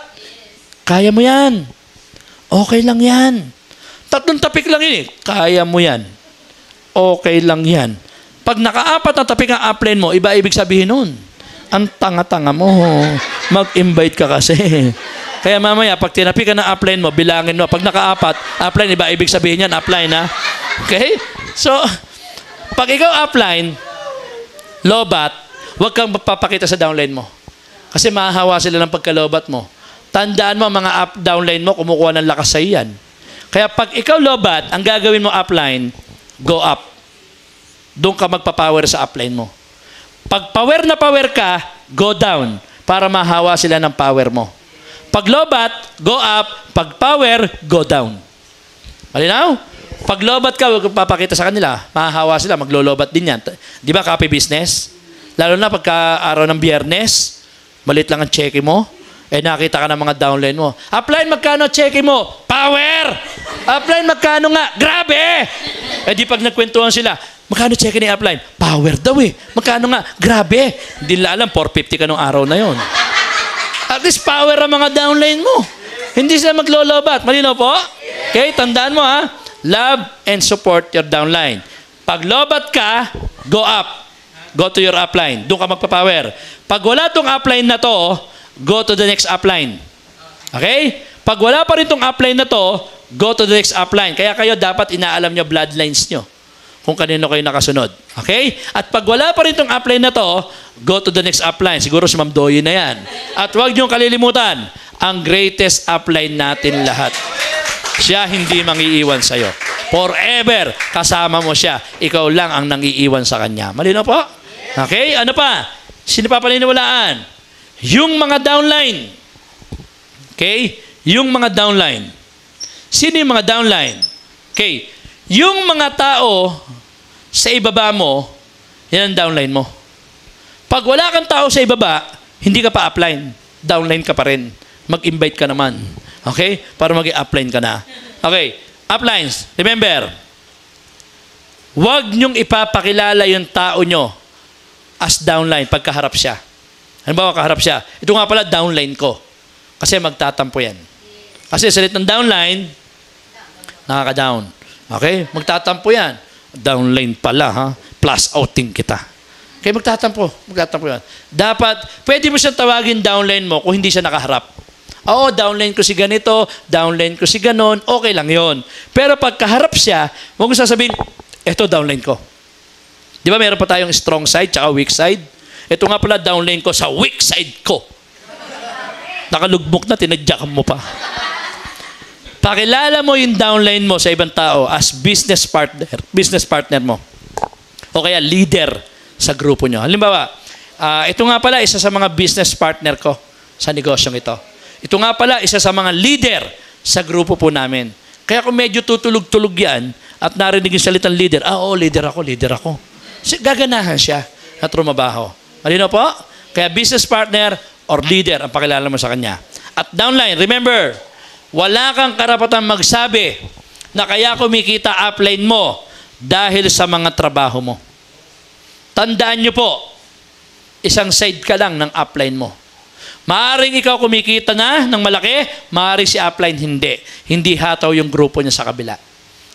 Kaya mo yan. Okay lang yan. 3 tapik lang yun eh. Kaya mo yan. Okay lang yan. Pag naka-4 na tapik ang upline mo, iba ibig sabihin nun. Ang tanga-tanga mo. Mag-invite ka kasi. Kaya mamaya, pag tinapi ka ng upline mo, bilangin mo. Pag naka-apat, upline, iba ibig sabihin yan, upline, ha? Okay? So, pag ikaw upline, lobat, huwag kang papakita sa downline mo. Kasi mahahawa sila ng pagkalobat mo. Tandaan mo, mga downline mo, kumukuha ng lakas sa iyan. Kaya pag ikaw lobat, ang gagawin mo upline, go up. Doon ka magpapower sa upline mo. Pag power na power ka, go down para mahawa sila ng power mo. Pag lobat, go up. Pag power, go down. Malinaw? Pag lobat ka, huwag papakita sa kanila. Mahahawa sila, maglolobat din yan. Di ba, copy business? Lalo na pagka araw ng Biyernes, malit lang ang cheque mo, nakita ka ng mga downline mo. Upline, magkano cheque mo? Power! Upline, magkano nga? Grabe! Di pag nagkwentuhan sila, magkano cheque ni upline? Power daw eh. Magkano nga? Grabe! Hindi nila alam, 450 ka nung araw na yon. At least power ang mga downline mo. Hindi sila maglolobat. Malinaw po? Okay, tandaan mo ha. Love and support your downline. Pag lobat ka, go up. Go to your upline. Doon ka magpapower. Pag wala tong upline na to, go to the next upline. Okay? Pag wala pa rin tong upline na to, go to the next upline. Kaya kayo dapat inaalam nyo bloodlines nyo kung kanino kayo nakasunod. Okay? At pag wala pa rin tong upline na to, go to the next upline. Siguro si Ma'am Doy na yan. At huwag nyo kalilimutan, ang greatest upline natin lahat. Siya hindi mangiiwan sa'yo. Forever, kasama mo siya. Ikaw lang ang nangiiwan sa kanya. Malino po? Okay? Ano pa? Sino pa paniniwalaan? Yung mga downline. Okay? Yung mga downline. Sino yung mga downline? Okay. Yung mga tao sa ibaba mo, yan ang downline mo. Pag wala kang tao sa ibaba, hindi ka pa upline. Downline ka pa rin. Mag-invite ka naman. Okay? Para mag-upline ka na. Okay. Uplines. Remember, huwag niyong ipapakilala yung tao nyo as downline pagkaharap siya. Halimbawa, kaharap siya. Ito nga pala, downline ko. Kasi magtatampo yan. Kasi salit ng downline, nakaka-down. Okay? Magtatampo yan. Downline pala, ha? Plus outing kita. Okay, magtatampo. Magtatampo yan. Dapat, pwede mo siyang tawagin downline mo kung hindi siya nakaharap. Oo, downline ko si ganito, downline ko si ganon, okay lang yon. Pero pag kaharap siya, huwag mo sasabihin, eto downline ko. Di ba meron pa tayong strong side tsaka weak side? Ito nga pala downline ko sa weak side ko. Nakalugmok na, tinadyakan mo pa. Pakilala mo yung downline mo sa ibang tao as business partner mo. O kaya leader sa grupo nyo. Halimbawa, ito nga pala isa sa mga business partner ko sa negosyong ito. Ito nga pala, isa sa mga leader sa grupo po namin. Kaya kung medyo tutulog-tulog yan at narinig yung salitang leader, oo, leader ako. Gaganahan siya na trumabaho. Malino po? Kaya business partner or leader ang pakilala mo sa kanya. At downline, remember, wala kang karapatang magsabi na kaya kumikita upline mo dahil sa mga trabaho mo. Tandaan nyo po, isang side ka lang ng upline mo. Maaring ikaw kumikita na ng malaki, maaring si upline hindi. Hindi hataw yung grupo niya sa kabila.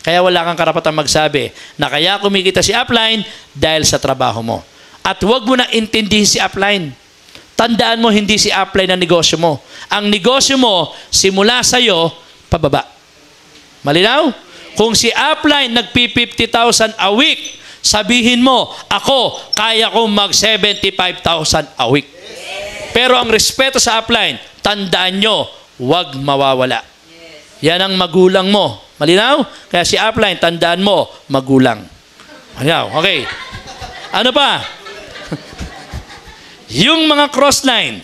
Kaya wala kang karapatang magsabi na kaya kumikita si upline dahil sa trabaho mo. At huwag mo na intindihin si upline. Tandaan mo, hindi si upline ang negosyo mo. Ang negosyo mo, simula sa'yo, pababa. Malinaw? Kung si upline nagpi-50,000 a week, sabihin mo, ako, kaya kong mag-75,000 a week. Pero ang respeto sa upline, tandaan nyo, huwag mawawala. Yan ang magulang mo. Malinaw? Kaya si upline, tandaan mo, magulang. Malinaw? Okay. Ano pa? Yung mga crossline.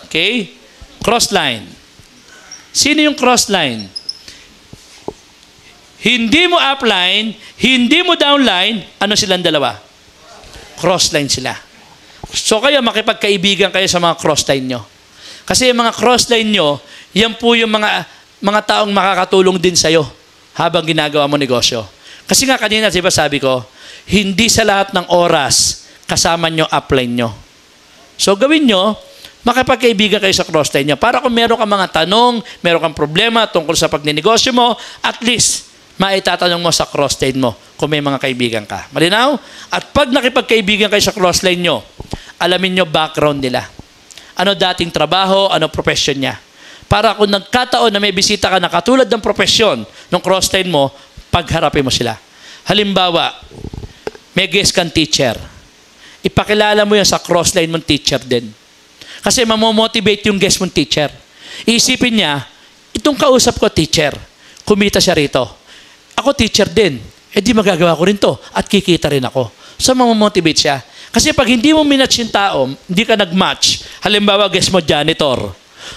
Okay? Crossline. Sino yung crossline? Hindi mo upline, hindi mo downline, ano silang dalawa? Crossline sila. So kayo, makipagkaibigan kayo sa mga crossline nyo. Kasi yung mga crossline nyo, yan po yung mga taong makakatulong din sa'yo habang ginagawa mo negosyo. Kasi nga kanina, diba sabi ko, hindi sa lahat ng oras kasama nyo upline nyo. So gawin nyo, makipagkaibigan kayo sa crossline nyo. Para kung meron kang mga tanong, meron kang problema tungkol sa pagninegosyo mo, at least, maitatanong mo sa crossline mo kung may mga kaibigan ka. Malinaw? At pag nakipagkaibigan kayo sa crossline nyo, alamin nyo background nila. Ano dating trabaho, ano profession niya. para kung nagkataon na may bisita ka na katulad ng profesyon ng crossline mo, pagharapin mo sila. Halimbawa, may guest kang teacher. Ipakilala mo yan sa crossline mong teacher din. Kasi mamomotivate yung guest mong teacher. Iisipin niya, itong kausap ko teacher, kumita siya rito. Ako teacher din. Di magagawa ko rin to at kikita rin ako. So mamomotivate siya. Kasi pag hindi mo minatch yung tao, hindi ka nag-match. Halimbawa, guest mo janitor.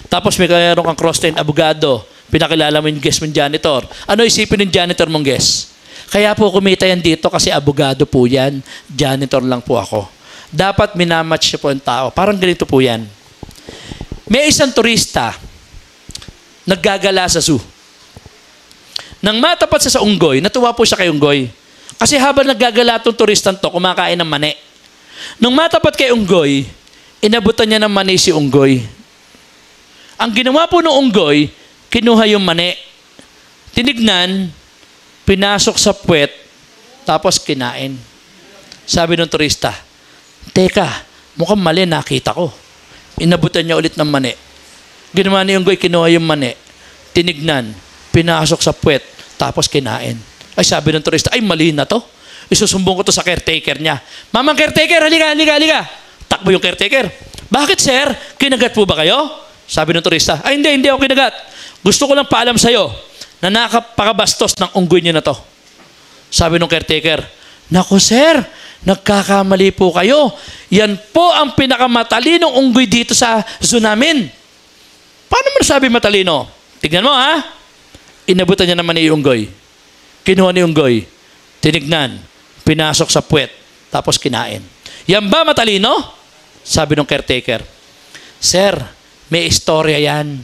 Tapos may mayroon kang crossline abogado. Pinakilala mo yung guest mong janitor. Ano isipin ng janitor mong guest? Kaya po kumita yan dito kasi abogado po yan. Janitor lang po ako. Dapat minamatch siya po ang tao. Parang ganito po yan. May isang turista naggagala sa zoo. Nang matapat siya sa unggoy, natuwa po siya kay unggoy. Kasi habang naggagala itong turistang to, kumakain ng mani. Nung matapat kay unggoy, inabutan niya ng mani si unggoy. Ang ginawa po ng unggoy, kinuha yung mani. Tinignan, pinasok sa puwet, tapos kinain. Sabi ng turista, teka, mukhang mali nakita ko. Inabutan niya ulit ng mani. Ginawa ni unggoy, kinuha yung mani. Tinignan, pinasok sa puwet, tapos kinain. Ay sabi ng turista, ay mali na to. Isusumbong ko to sa caretaker niya. Mamang caretaker, halika. Takbo yung caretaker. Bakit sir? Kinagat po ba kayo? Sabi ng turista, ay hindi ako kinagat. Gusto ko lang paalam sa'yo na nakapakabastos ng unggoy niyo na to. Sabi ng caretaker, naku sir, nagkakamali po kayo. Yan po ang pinakamatalinong unggoy dito sa zoo namin. Paano mo nasabi matalino? Tignan mo ha. Inabutan niya naman yung unggoy. Kinuha ni unggoy. Tinignan. Pinasok sa puwet. Tapos kinain. Yan ba matalino? Sabi ng caretaker. Sir, may istorya yan.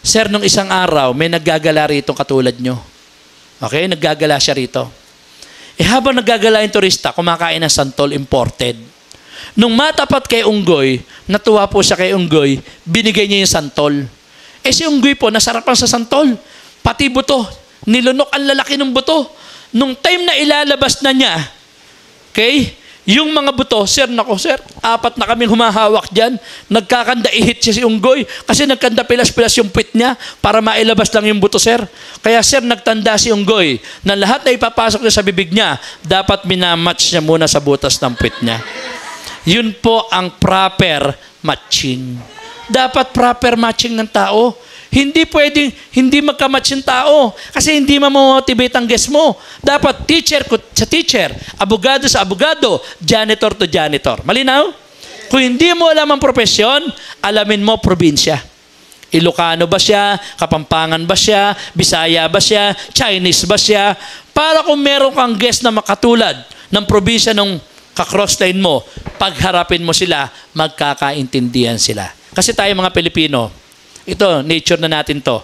Sir, nung isang araw, may naggagala rito katulad nyo. Okay? Naggagala siya rito. Habang naggagala yung turista, kumakain ng santol imported. Nung matapat kay unggoy, natuwa po siya kay unggoy, binigay niya yung santol. Si unggoy po, nasarapan sa santol. Pati buto. Nilunok ang lalaki ng buto. Nung time na ilalabas na niya, okay, yung mga buto, sir, 4 na kaming humahawak dyan. Nagkakanda, ihit siya si unggoy. Kasi nagkanda pilas-pilas yung puwit niya para mailabas lang yung buto, sir. Kaya, sir, nagtanda si unggoy na lahat na ipapasok niya sa bibig niya, dapat minamatch niya muna sa butas ng puwit niya. Yun po ang proper matching. Dapat proper matching ng tao. Hindi pwedeng hindi magkamatch yung tao kasi hindi mamotivate ang guest mo. Dapat teacher sa teacher, abogado sa abogado, janitor to janitor. Malinaw? Kung hindi mo alam ang profesyon, alamin mo probinsya. Ilocano ba siya? Kapampangan ba siya? Bisaya ba siya? Chinese ba siya? Para kung meron kang guest na makatulad ng probinsya ng kakrossline mo, pagharapin mo sila, magkakaintindihan sila. Kasi tayo mga Pilipino, ito, nature na natin to.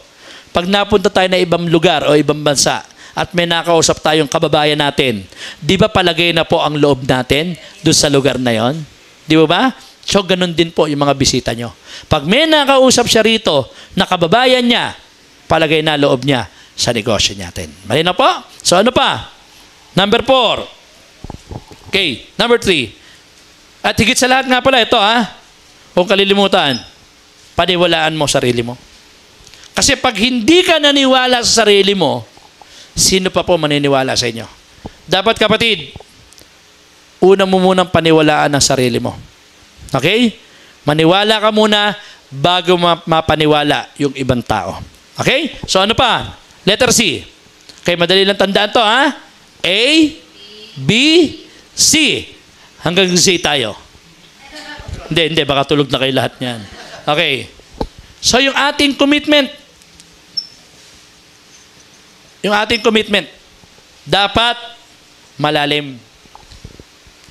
Pag napunta tayo na ibang lugar o ibang bansa at may nakausap tayong kababayan natin, di ba palagay na po ang loob natin doon sa lugar na yon? Di ba? So, ganun din po yung mga bisita nyo. Pag may nakausap siya rito na kababayan niya, palagay na loob niya sa negosyo natin. Mali na po? So, ano pa? Number 4. Okay, number 3. At higit sa lahat nga pala, ito kung kalilimutan, paniwalaan mo sarili mo. Kasi pag hindi ka naniwala sa sarili mo, sino pa po maniniwala sa inyo? Dapat kapatid, una mo munang paniwalaan ang sarili mo. Okay? Maniwala ka muna bago mapaniwala yung ibang tao. Okay? So ano pa? Letter C. Okay, madali lang tandaan to A, B, C. Hanggang C tayo. Hindi, baka tulog na kayo lahat niyan. Okay. So yung ating commitment, dapat malalim.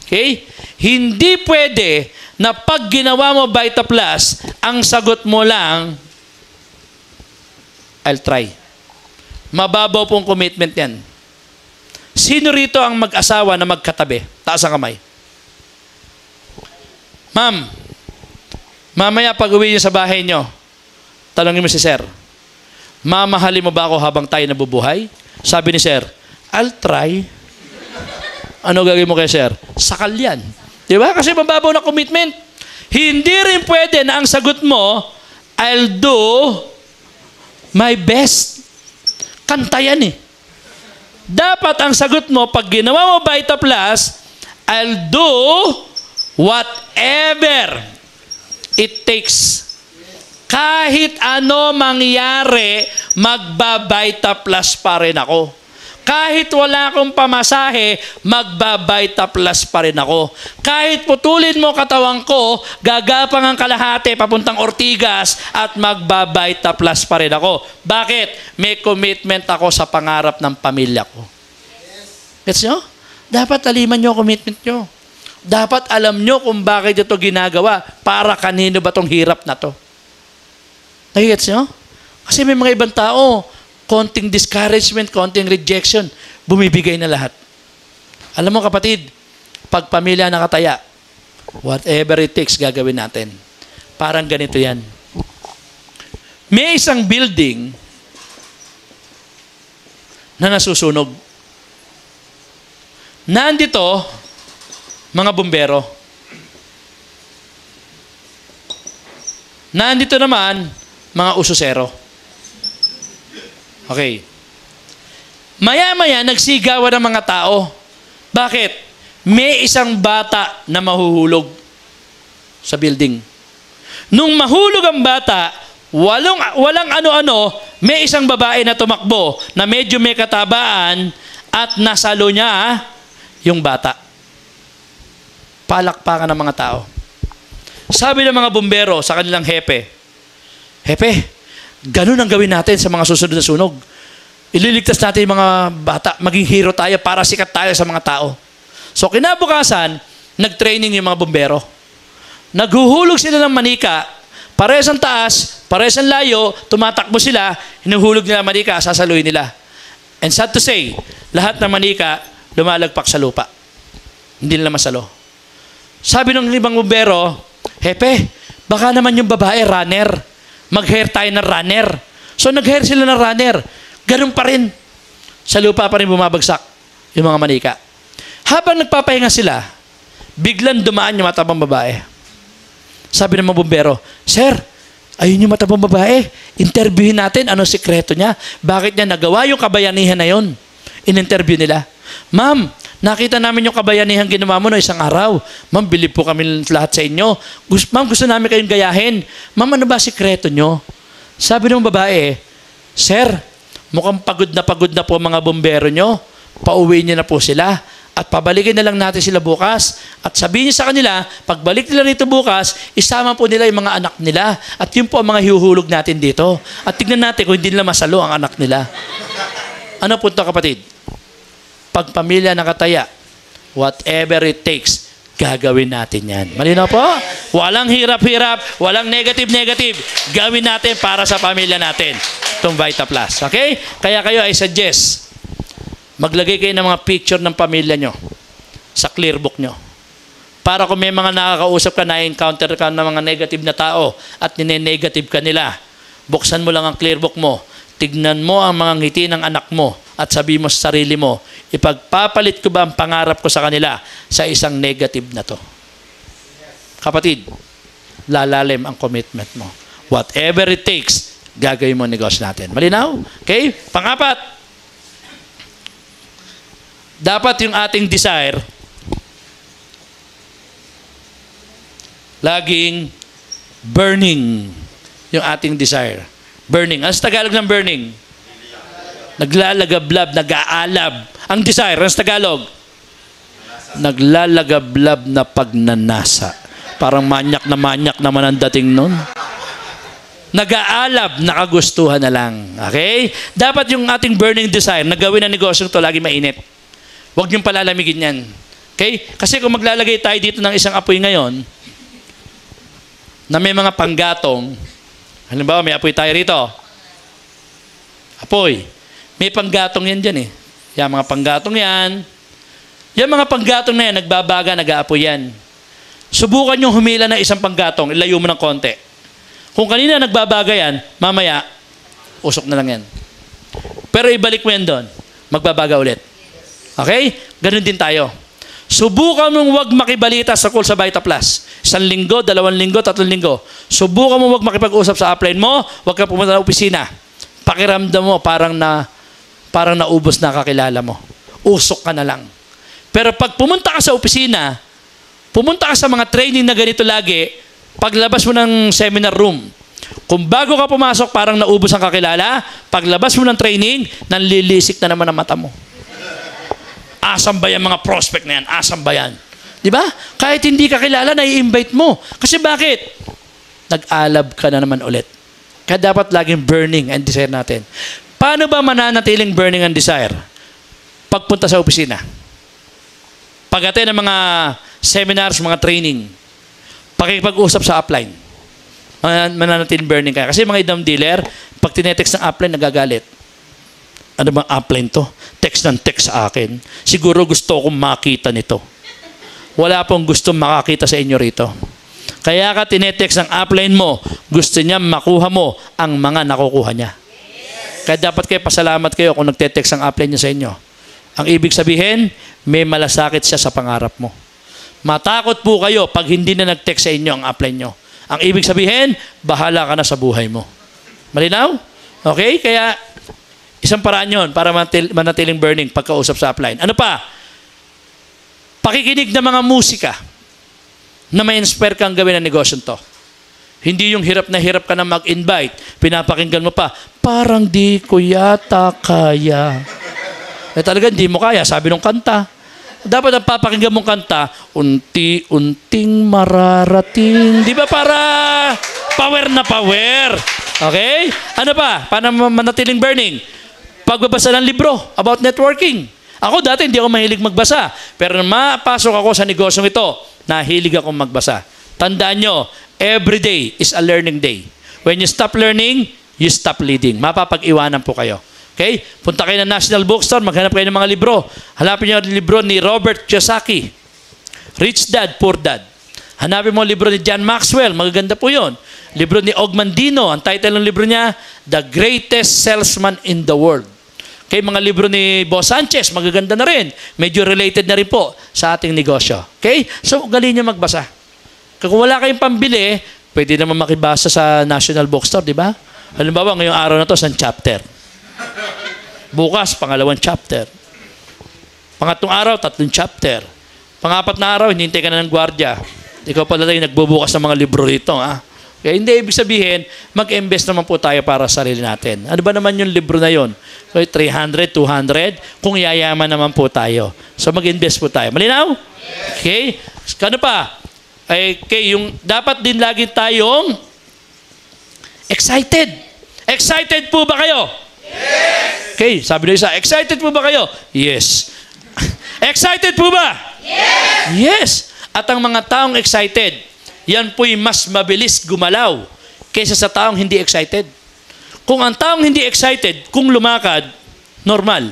Okay? Hindi pwede na pag ginawa mo Vita Plus, ang sagot mo lang, I'll try. Mababaw pong commitment yan. Sino rito ang mag-asawa na magkatabi? Taas ang kamay. Ma'am, mamaya pag uwi niyo sa bahay niyo, talangin mo si sir, mamahalin mo ba ako habang tayo nabubuhay? Sabi ni sir, I'll try. Ano gagawin mo kay sir? Sakal yan. Di ba? Kasi mababaw na commitment. Hindi rin pwede na ang sagot mo, I'll do my best. Kanta yan eh. Dapat ang sagot mo, pag ginawa mo Vita Plus, I'll do whatever it takes. Kahit ano mangyari, magba-Vita Plus pa rin ako. Kahit wala akong pamasahe, magba-Vita Plus pa rin ako. Kahit putulin mo katawan ko, gagapang ang kalahati papuntang Ortigas at magba-Vita Plus pa rin ako. Bakit? May commitment ako sa pangarap ng pamilya ko. Gets nyo? Dapat aliman nyo commitment nyo. Dapat alam nyo kung bakit ito ginagawa. Para kanino ba itong hirap na to? Nagigets nyo? Kasi may mga ibang tao, konting discouragement, konting rejection, bumibigay na lahat. Alam mo kapatid, pag pamilya nakataya, whatever it takes, gagawin natin. Parang ganito yan. May isang building na nasusunog. Nandito, mga bumbero. Nandito naman, mga ususero. Okay. Maya-maya, nagsigawan ng mga tao. Bakit? May isang bata na mahuhulog sa building. Nung mahulog ang bata, walang ano-ano, may isang babae na tumakbo na medyo may katabaan at nasalo niya yung bata. Palakpakan ng mga tao. Sabi ng mga bumbero sa kanilang hepe, ganun ang gawin natin sa mga susunod na sunog. Ililigtas natin yung mga bata. Maging hero tayo para sikat tayo sa mga tao. So kinabukasan, nag-training yung mga bumbero. Naghuhulog sila ng manika. Parehas ang taas, parehas ang layo, tumatakbo sila, hinuhulog nila ang manika, sasaluhin nila. And sad to say, lahat ng manika lumalagpak sa lupa. Hindi nila masalo. Sabi ng ibang bumbero, Hepe, baka naman yung babae runner. Mag-hair tayo ng runner. So nag-hair sila ng runner. Ganun pa rin. Sa lupa pa rin bumabagsak yung mga manika. Habang nagpapahinga sila, biglang dumaan yung matabang babae. Sabi ng mga bumbero, Sir, ayun yung matabang babae. Interviewin natin anong sikreto niya. Bakit niya nagawa yung kabayanihan na yun? In-interview nila. Ma'am, nakita namin yung kabayanihan ginawa mo no isang araw. Ma'am, bilib po kami lahat sa inyo. Ma'am, gusto namin kayong gayahin. Ma'am, ano ba sikreto nyo? Sabi ng babae, Sir, mukhang pagod na po mga bumbero nyo. Pauwi niyo na po sila. At pabalikin na lang natin sila bukas. At sabihin niyo sa kanila, pagbalik nila rito bukas, isama po nila yung mga anak nila. At yun po ang mga hihuhulog natin dito. At tignan natin kung hindi nila masalo ang anak nila. Ano punto kapatid? Pag pamilya nakataya, whatever it takes, gagawin natin yan. Malinaw po? Walang hirap-hirap, walang negative-negative. Gawin natin para sa pamilya natin. Itong Vita Plus. Okay? Kaya kayo, I suggest, maglagay kayo ng mga picture ng pamilya nyo sa clear book nyo. Para kung may mga nakakausap ka, na-encounter ka ng mga negative na tao at nine-negative ka nila, buksan mo lang ang clear book mo. Tignan mo ang mga ngiti ng anak mo at sabi mo sa sarili mo, ipagpapalit ko ba ang pangarap ko sa kanila sa isang negative na to? Kapatid, lalalim ang commitment mo. Whatever it takes, gagawin mo ang negosyo natin. Malinaw? Okay? Pangapat, dapat yung ating desire laging burning yung ating desire. Burning. Ano sa Tagalog ng burning? Naglalagablab, nag-aalab. Ang desire, ano sa Tagalog? Naglalagablab na pagnanasa. Parang manyak naman ang dating nun. Nag-aalab, nakagustuhan na lang. Okay? Dapat yung ating burning desire na gawin ang negosyo ito lagi mainit. Huwag niyong palalamigin yan. Okay? Kasi kung maglalagay tayo dito ng isang apoy ngayon, na may mga panggatong, halimbawa may apoy tayo rito. Apoy. May panggatong yan dyan eh. Yan mga panggatong yan. Yan mga panggatong na yan, nagbabaga, nag-aapoy yan. Subukan nyo humila ng isang panggatong, ilayo mo ng konti. Kung kanina nagbabaga yan, mamaya, usok na lang yan. Pero ibalik mo yan doon, magbabaga ulit. Okay? Ganun din tayo. Subukan mong wag makibalita sa call sa Vita Plus. 1 linggo, 2 linggo, 3 linggo. Subukan mong wag makipag-usap sa upline mo, wag ka pumunta ng opisina. Pakiramdam mo, parang naubos na kakilala mo. Usok ka na lang. Pero pag pumunta ka sa opisina, pumunta ka sa mga training na ganito lagi, paglabas mo ng seminar room, kung bago ka pumasok, parang naubos ang kakilala, paglabas mo ng training, nanlilisik na naman ang mata mo. Asam ba yan mga prospect na yan? Asam ba yan? Di ba? Kahit hindi ka kilala, nai-invite mo. Kasi bakit? Nag-alab ka na naman ulit. Kaya dapat laging burning and desire natin. Paano ba mananatiling burning and desire? Pagpunta sa opisina. Pag-attend ng mga seminars, mga training. Pakipag-usap sa upline. Mananatiling burning ka. Kasi mga idam dealer, pag tinetext ng upline, nagagalit. Ano bang upline to? Text ng text sa akin. Siguro gusto akong makita nito. Wala pong gusto makakita sa inyo rito. Kaya ka tinetext ng upline mo, gusto niya makuha mo ang mga nakukuha niya. Kaya dapat kayo pasalamat kayo kung nagte-text ang upline niya sa inyo. Ang ibig sabihin, may malasakit siya sa pangarap mo. Matakot po kayo pag hindi na nag-text sa inyo ang upline nyo. Ang ibig sabihin, bahala ka na sa buhay mo. Malinaw? Okay? Kaya, isang paraan yun para manatiling burning pagkausap sa upline. Ano pa? Pakikinig ng mga musika na may inspire kang gawin ang negosyo to. Hindi yung hirap na hirap ka na mag-invite, pinapakinggan mo pa, parang di ko yata kaya. Talaga hindi mo kaya, sabi ng kanta. Dapat ang papakinggan mong kanta, unti-unting mararating. Di ba para power na power? Okay? Ano pa? Para manatiling burning? Pagbabasa ng libro about networking. Ako dati hindi ako mahilig magbasa. Pero mapasok ako sa negosyong ito, nahilig akong magbasa. Tandaan nyo, every day is a learning day. When you stop learning, you stop leading. Mapapag-iwanan po kayo. Okay? Punta kayo ng National Bookstore, maghanap kayo ng mga libro. Hanapin nyo ang libro ni Robert Kiyosaki. Rich Dad, Poor Dad. Hanapin mo ang libro ni John Maxwell, magaganda po yun. Libro ni Og Mandino, ang title ng libro niya, The Greatest Salesman in the World. Okay, mga libro ni Boss Sanchez, magaganda na rin. Medyo related na rin po sa ating negosyo. Okay? So, galing nyo magbasa. Kung wala kayong pambili, pwede naman makibasa sa National Bookstore, di ba? Halimbawa, ngayong araw na to, isang chapter. Bukas, pangalawang chapter. Pangatlong araw, 3 chapter. Pangapat na araw, hinihintay ka na ng gwardiya. Ikaw pala yung nagbubukas ng mga libro rito, ha? Kaya hindi ibig sabihin, mag-invest naman po tayo para sa sarili natin. Ano ba naman yung libro na yon? So, 300, 200, kung yayaman naman po tayo. So, mag-invest po tayo. Malinaw? Okay? Ano pa? Okay, yung dapat din lagi tayong excited. Excited po ba kayo? Yes! Okay, sabi nyo isa, excited po ba kayo? Yes. Excited po ba? Yes! Yes! At ang mga taong excited, yan po'y mas mabilis gumalaw kaysa sa taong hindi excited. Kung ang taong hindi excited, kung lumakad, normal.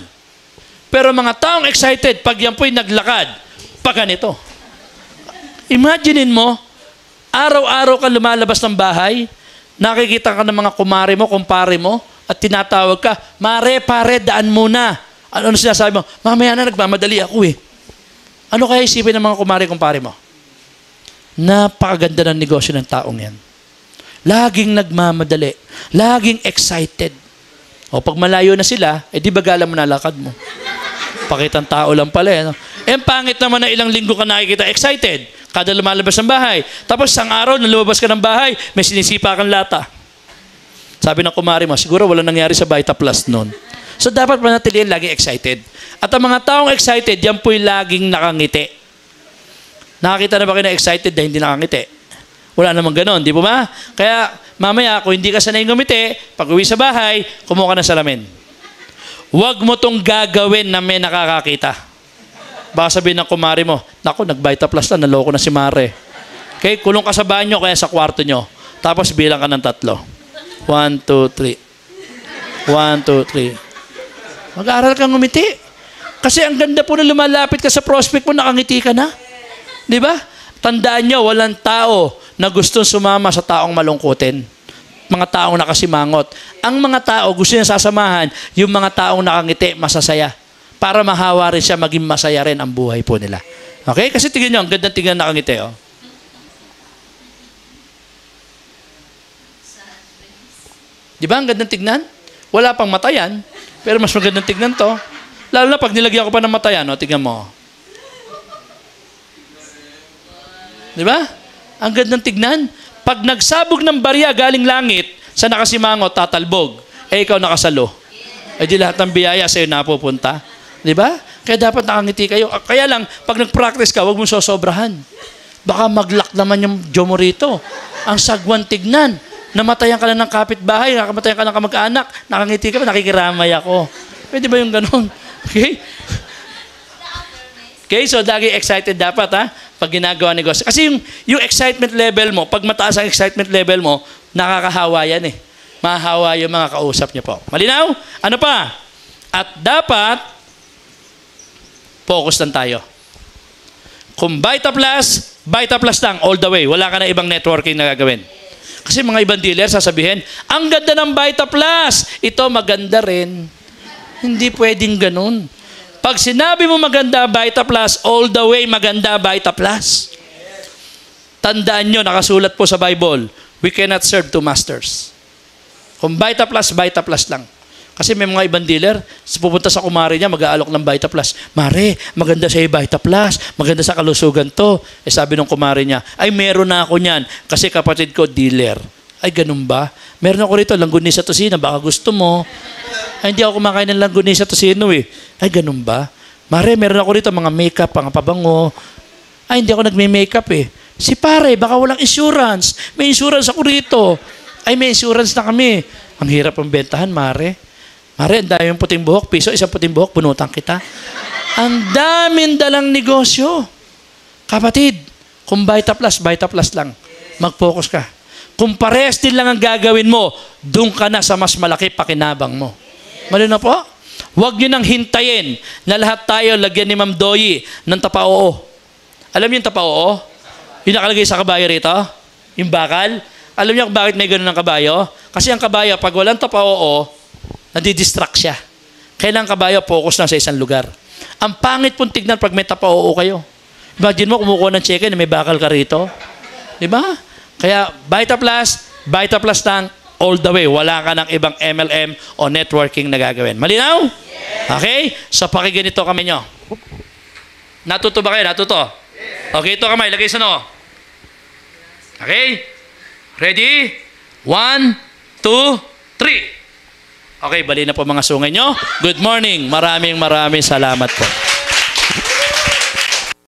Pero mga taong excited, pag yan po'y naglakad, pa ganito. Imaginein mo, araw-araw ka lumalabas ng bahay, nakikita ka ng mga kumare mo, kumpare mo, at tinatawag ka, mare, pare, daan muna. Ano sinasabi mo? Mamaya na, nagmamadali ako eh. Ano kaya isipin ng mga kumare, kumpare mo? Napakaganda ng negosyo ng taong yan. Laging nagmamadali. Laging excited. O pag malayo na sila, di bagala mo na lakad mo. Pakitang tao lang pala. Eh, no? Pangit naman na ilang linggo ka nakikita excited. Kada lumalabas ng bahay. Tapos isang araw na lumabas ka ng bahay, may sinisipa kang lata. Sabi ng kumari mo, siguro walang nangyari sa Vita Plus noon. So dapat manatilihin laging excited. At ang mga taong excited, yan po'y laging nakangiti. Nakakita na ba kayo na excited na hindi nakangiti? Wala namang ganon, di po ba? Kaya mamaya, kung hindi ka sanay ngumiti, pag uwi sa bahay, kumuha ka ng salamin. Huwag mo tong gagawin na may nakakakita. Baka sabihin ng kumari mo, naku, nag-Vita Plus na, naloko na si Mare. Okay, kulong ka sa banyo, kaya sa kwarto nyo. Tapos bilang ka ng 3. 1, 2, 3. 1, 2, 3. Mag-aaral kang ngumiti. Kasi ang ganda po na lumalapit ka sa prospect mo, nakangiti ka na. Di ba? Tandaan nyo, walang tao na gustong sumama sa taong malungkutin. Mga taong nakasimangot. Ang mga tao, gusto niya sasamahan, yung mga taong nakangiti, masasaya. Para mahawa rin siya, maging masaya rin ang buhay po nila. Okay? Kasi tingnan nyo, ang gandang tingnan nakangiti. Oh. Di ba? Ang gandang tignan? Wala pang matayan, pero mas magandang tignan to. Lalo na pag nilagyan ko pa ng matayan, no? Tignan mo. Di ba? Ang gandang tignan. Pag nagsabog ng barya galing langit, sa nakasimangot, tatalbog. Ikaw nakasalo. Di lahat ng biyaya sa'yo napupunta. Di ba? Kaya dapat nakangiti kayo. Kaya lang, pag nag-practice ka, huwag mong sosobrahan. Baka mag-lock naman yung jomo rito. Ang sagwan tignan. Namatayan ka lang ng kapitbahay, nakamatayan ka ng kamag-anak, nakangiti ka pa, nakikiramay ako. Pwede ba yung ganun? Okay? Okay, so lagi excited dapat pag ginagawa negosyo. Kasi yung excitement level mo, pag mataas ang excitement level mo, nakakahawa yan Mahahawa yung mga kausap niyo po. Malinaw? Ano pa? At dapat, focus lang tayo. Kung Vita Plus lang, all the way. Wala ka na ibang networking na gagawin. Kasi mga ibang dealer sasabihin, ang ganda ng Vita Plus, ito maganda rin. Hindi pwedeng ganun. Pag sinabi mo maganda Vita Plus, all the way maganda Vita Plus. Tandaan nyo, nakasulat po sa Bible, we cannot serve two masters. Kung Vita Plus lang. Kasi may mga ibang dealer, pupunta sa kumari niya, mag-aalok ng Vita Plus. Mare, maganda sa Vita Plus, maganda sa kalusugan to. Sabi ng kumari niya, ay meron na ako niyan, kasi kapatid ko, dealer. Ay, ganun ba? Meron ako rito, langgunisa tosino, baka gusto mo. Ay, hindi ako kumakain ng langgunisa tosino Ay, ganun ba? Mare, meron ako rito, mga makeup, mga pabango. Ay, hindi ako nagme-makeup Si pare, baka walang insurance. May insurance ako rito. Ay, may insurance na kami. Ang hirap ang bentahan, Mare. Mare, ang daming puting buhok. Piso, isang puting buhok, bunutan kita. Ang daming dalang negosyo. Kapatid, kung Vita Plus lang. Mag-focus ka. Kung parehas din lang ang gagawin mo, doon ka na sa mas malaki pakinabang mo. Malino po? Huwag nyo nang hintayin na lahat tayo lagyan ni Ma'am Doyi ng tapa-oo. Alam niyo yung tapa-oo? Yung nakalagay sa kabayo rito? Yung bakal? Alam niyo kung bakit may ganun ng kabayo? Kasi ang kabayo, pag walang tapa-oo, nadidistract siya. Kailangan kabayo, focus na sa isang lugar. Ang pangit pong tignan pag may tapa-oo kayo. Imagine mo, kumukuha ng cheque na may bakal ka rito. Di ba? Kaya, Vita Plus lang, all the way. Wala ka ng ibang MLM o networking na gagawin. Malinaw? Okay? So, pakiganito kami nyo. Natuto ba kayo? Natuto? Okay, ito kamay. Lagay sa no. Okay? Ready? 1, 2, 3. Okay, bali na po mga sungay nyo. Good morning. Maraming salamat po.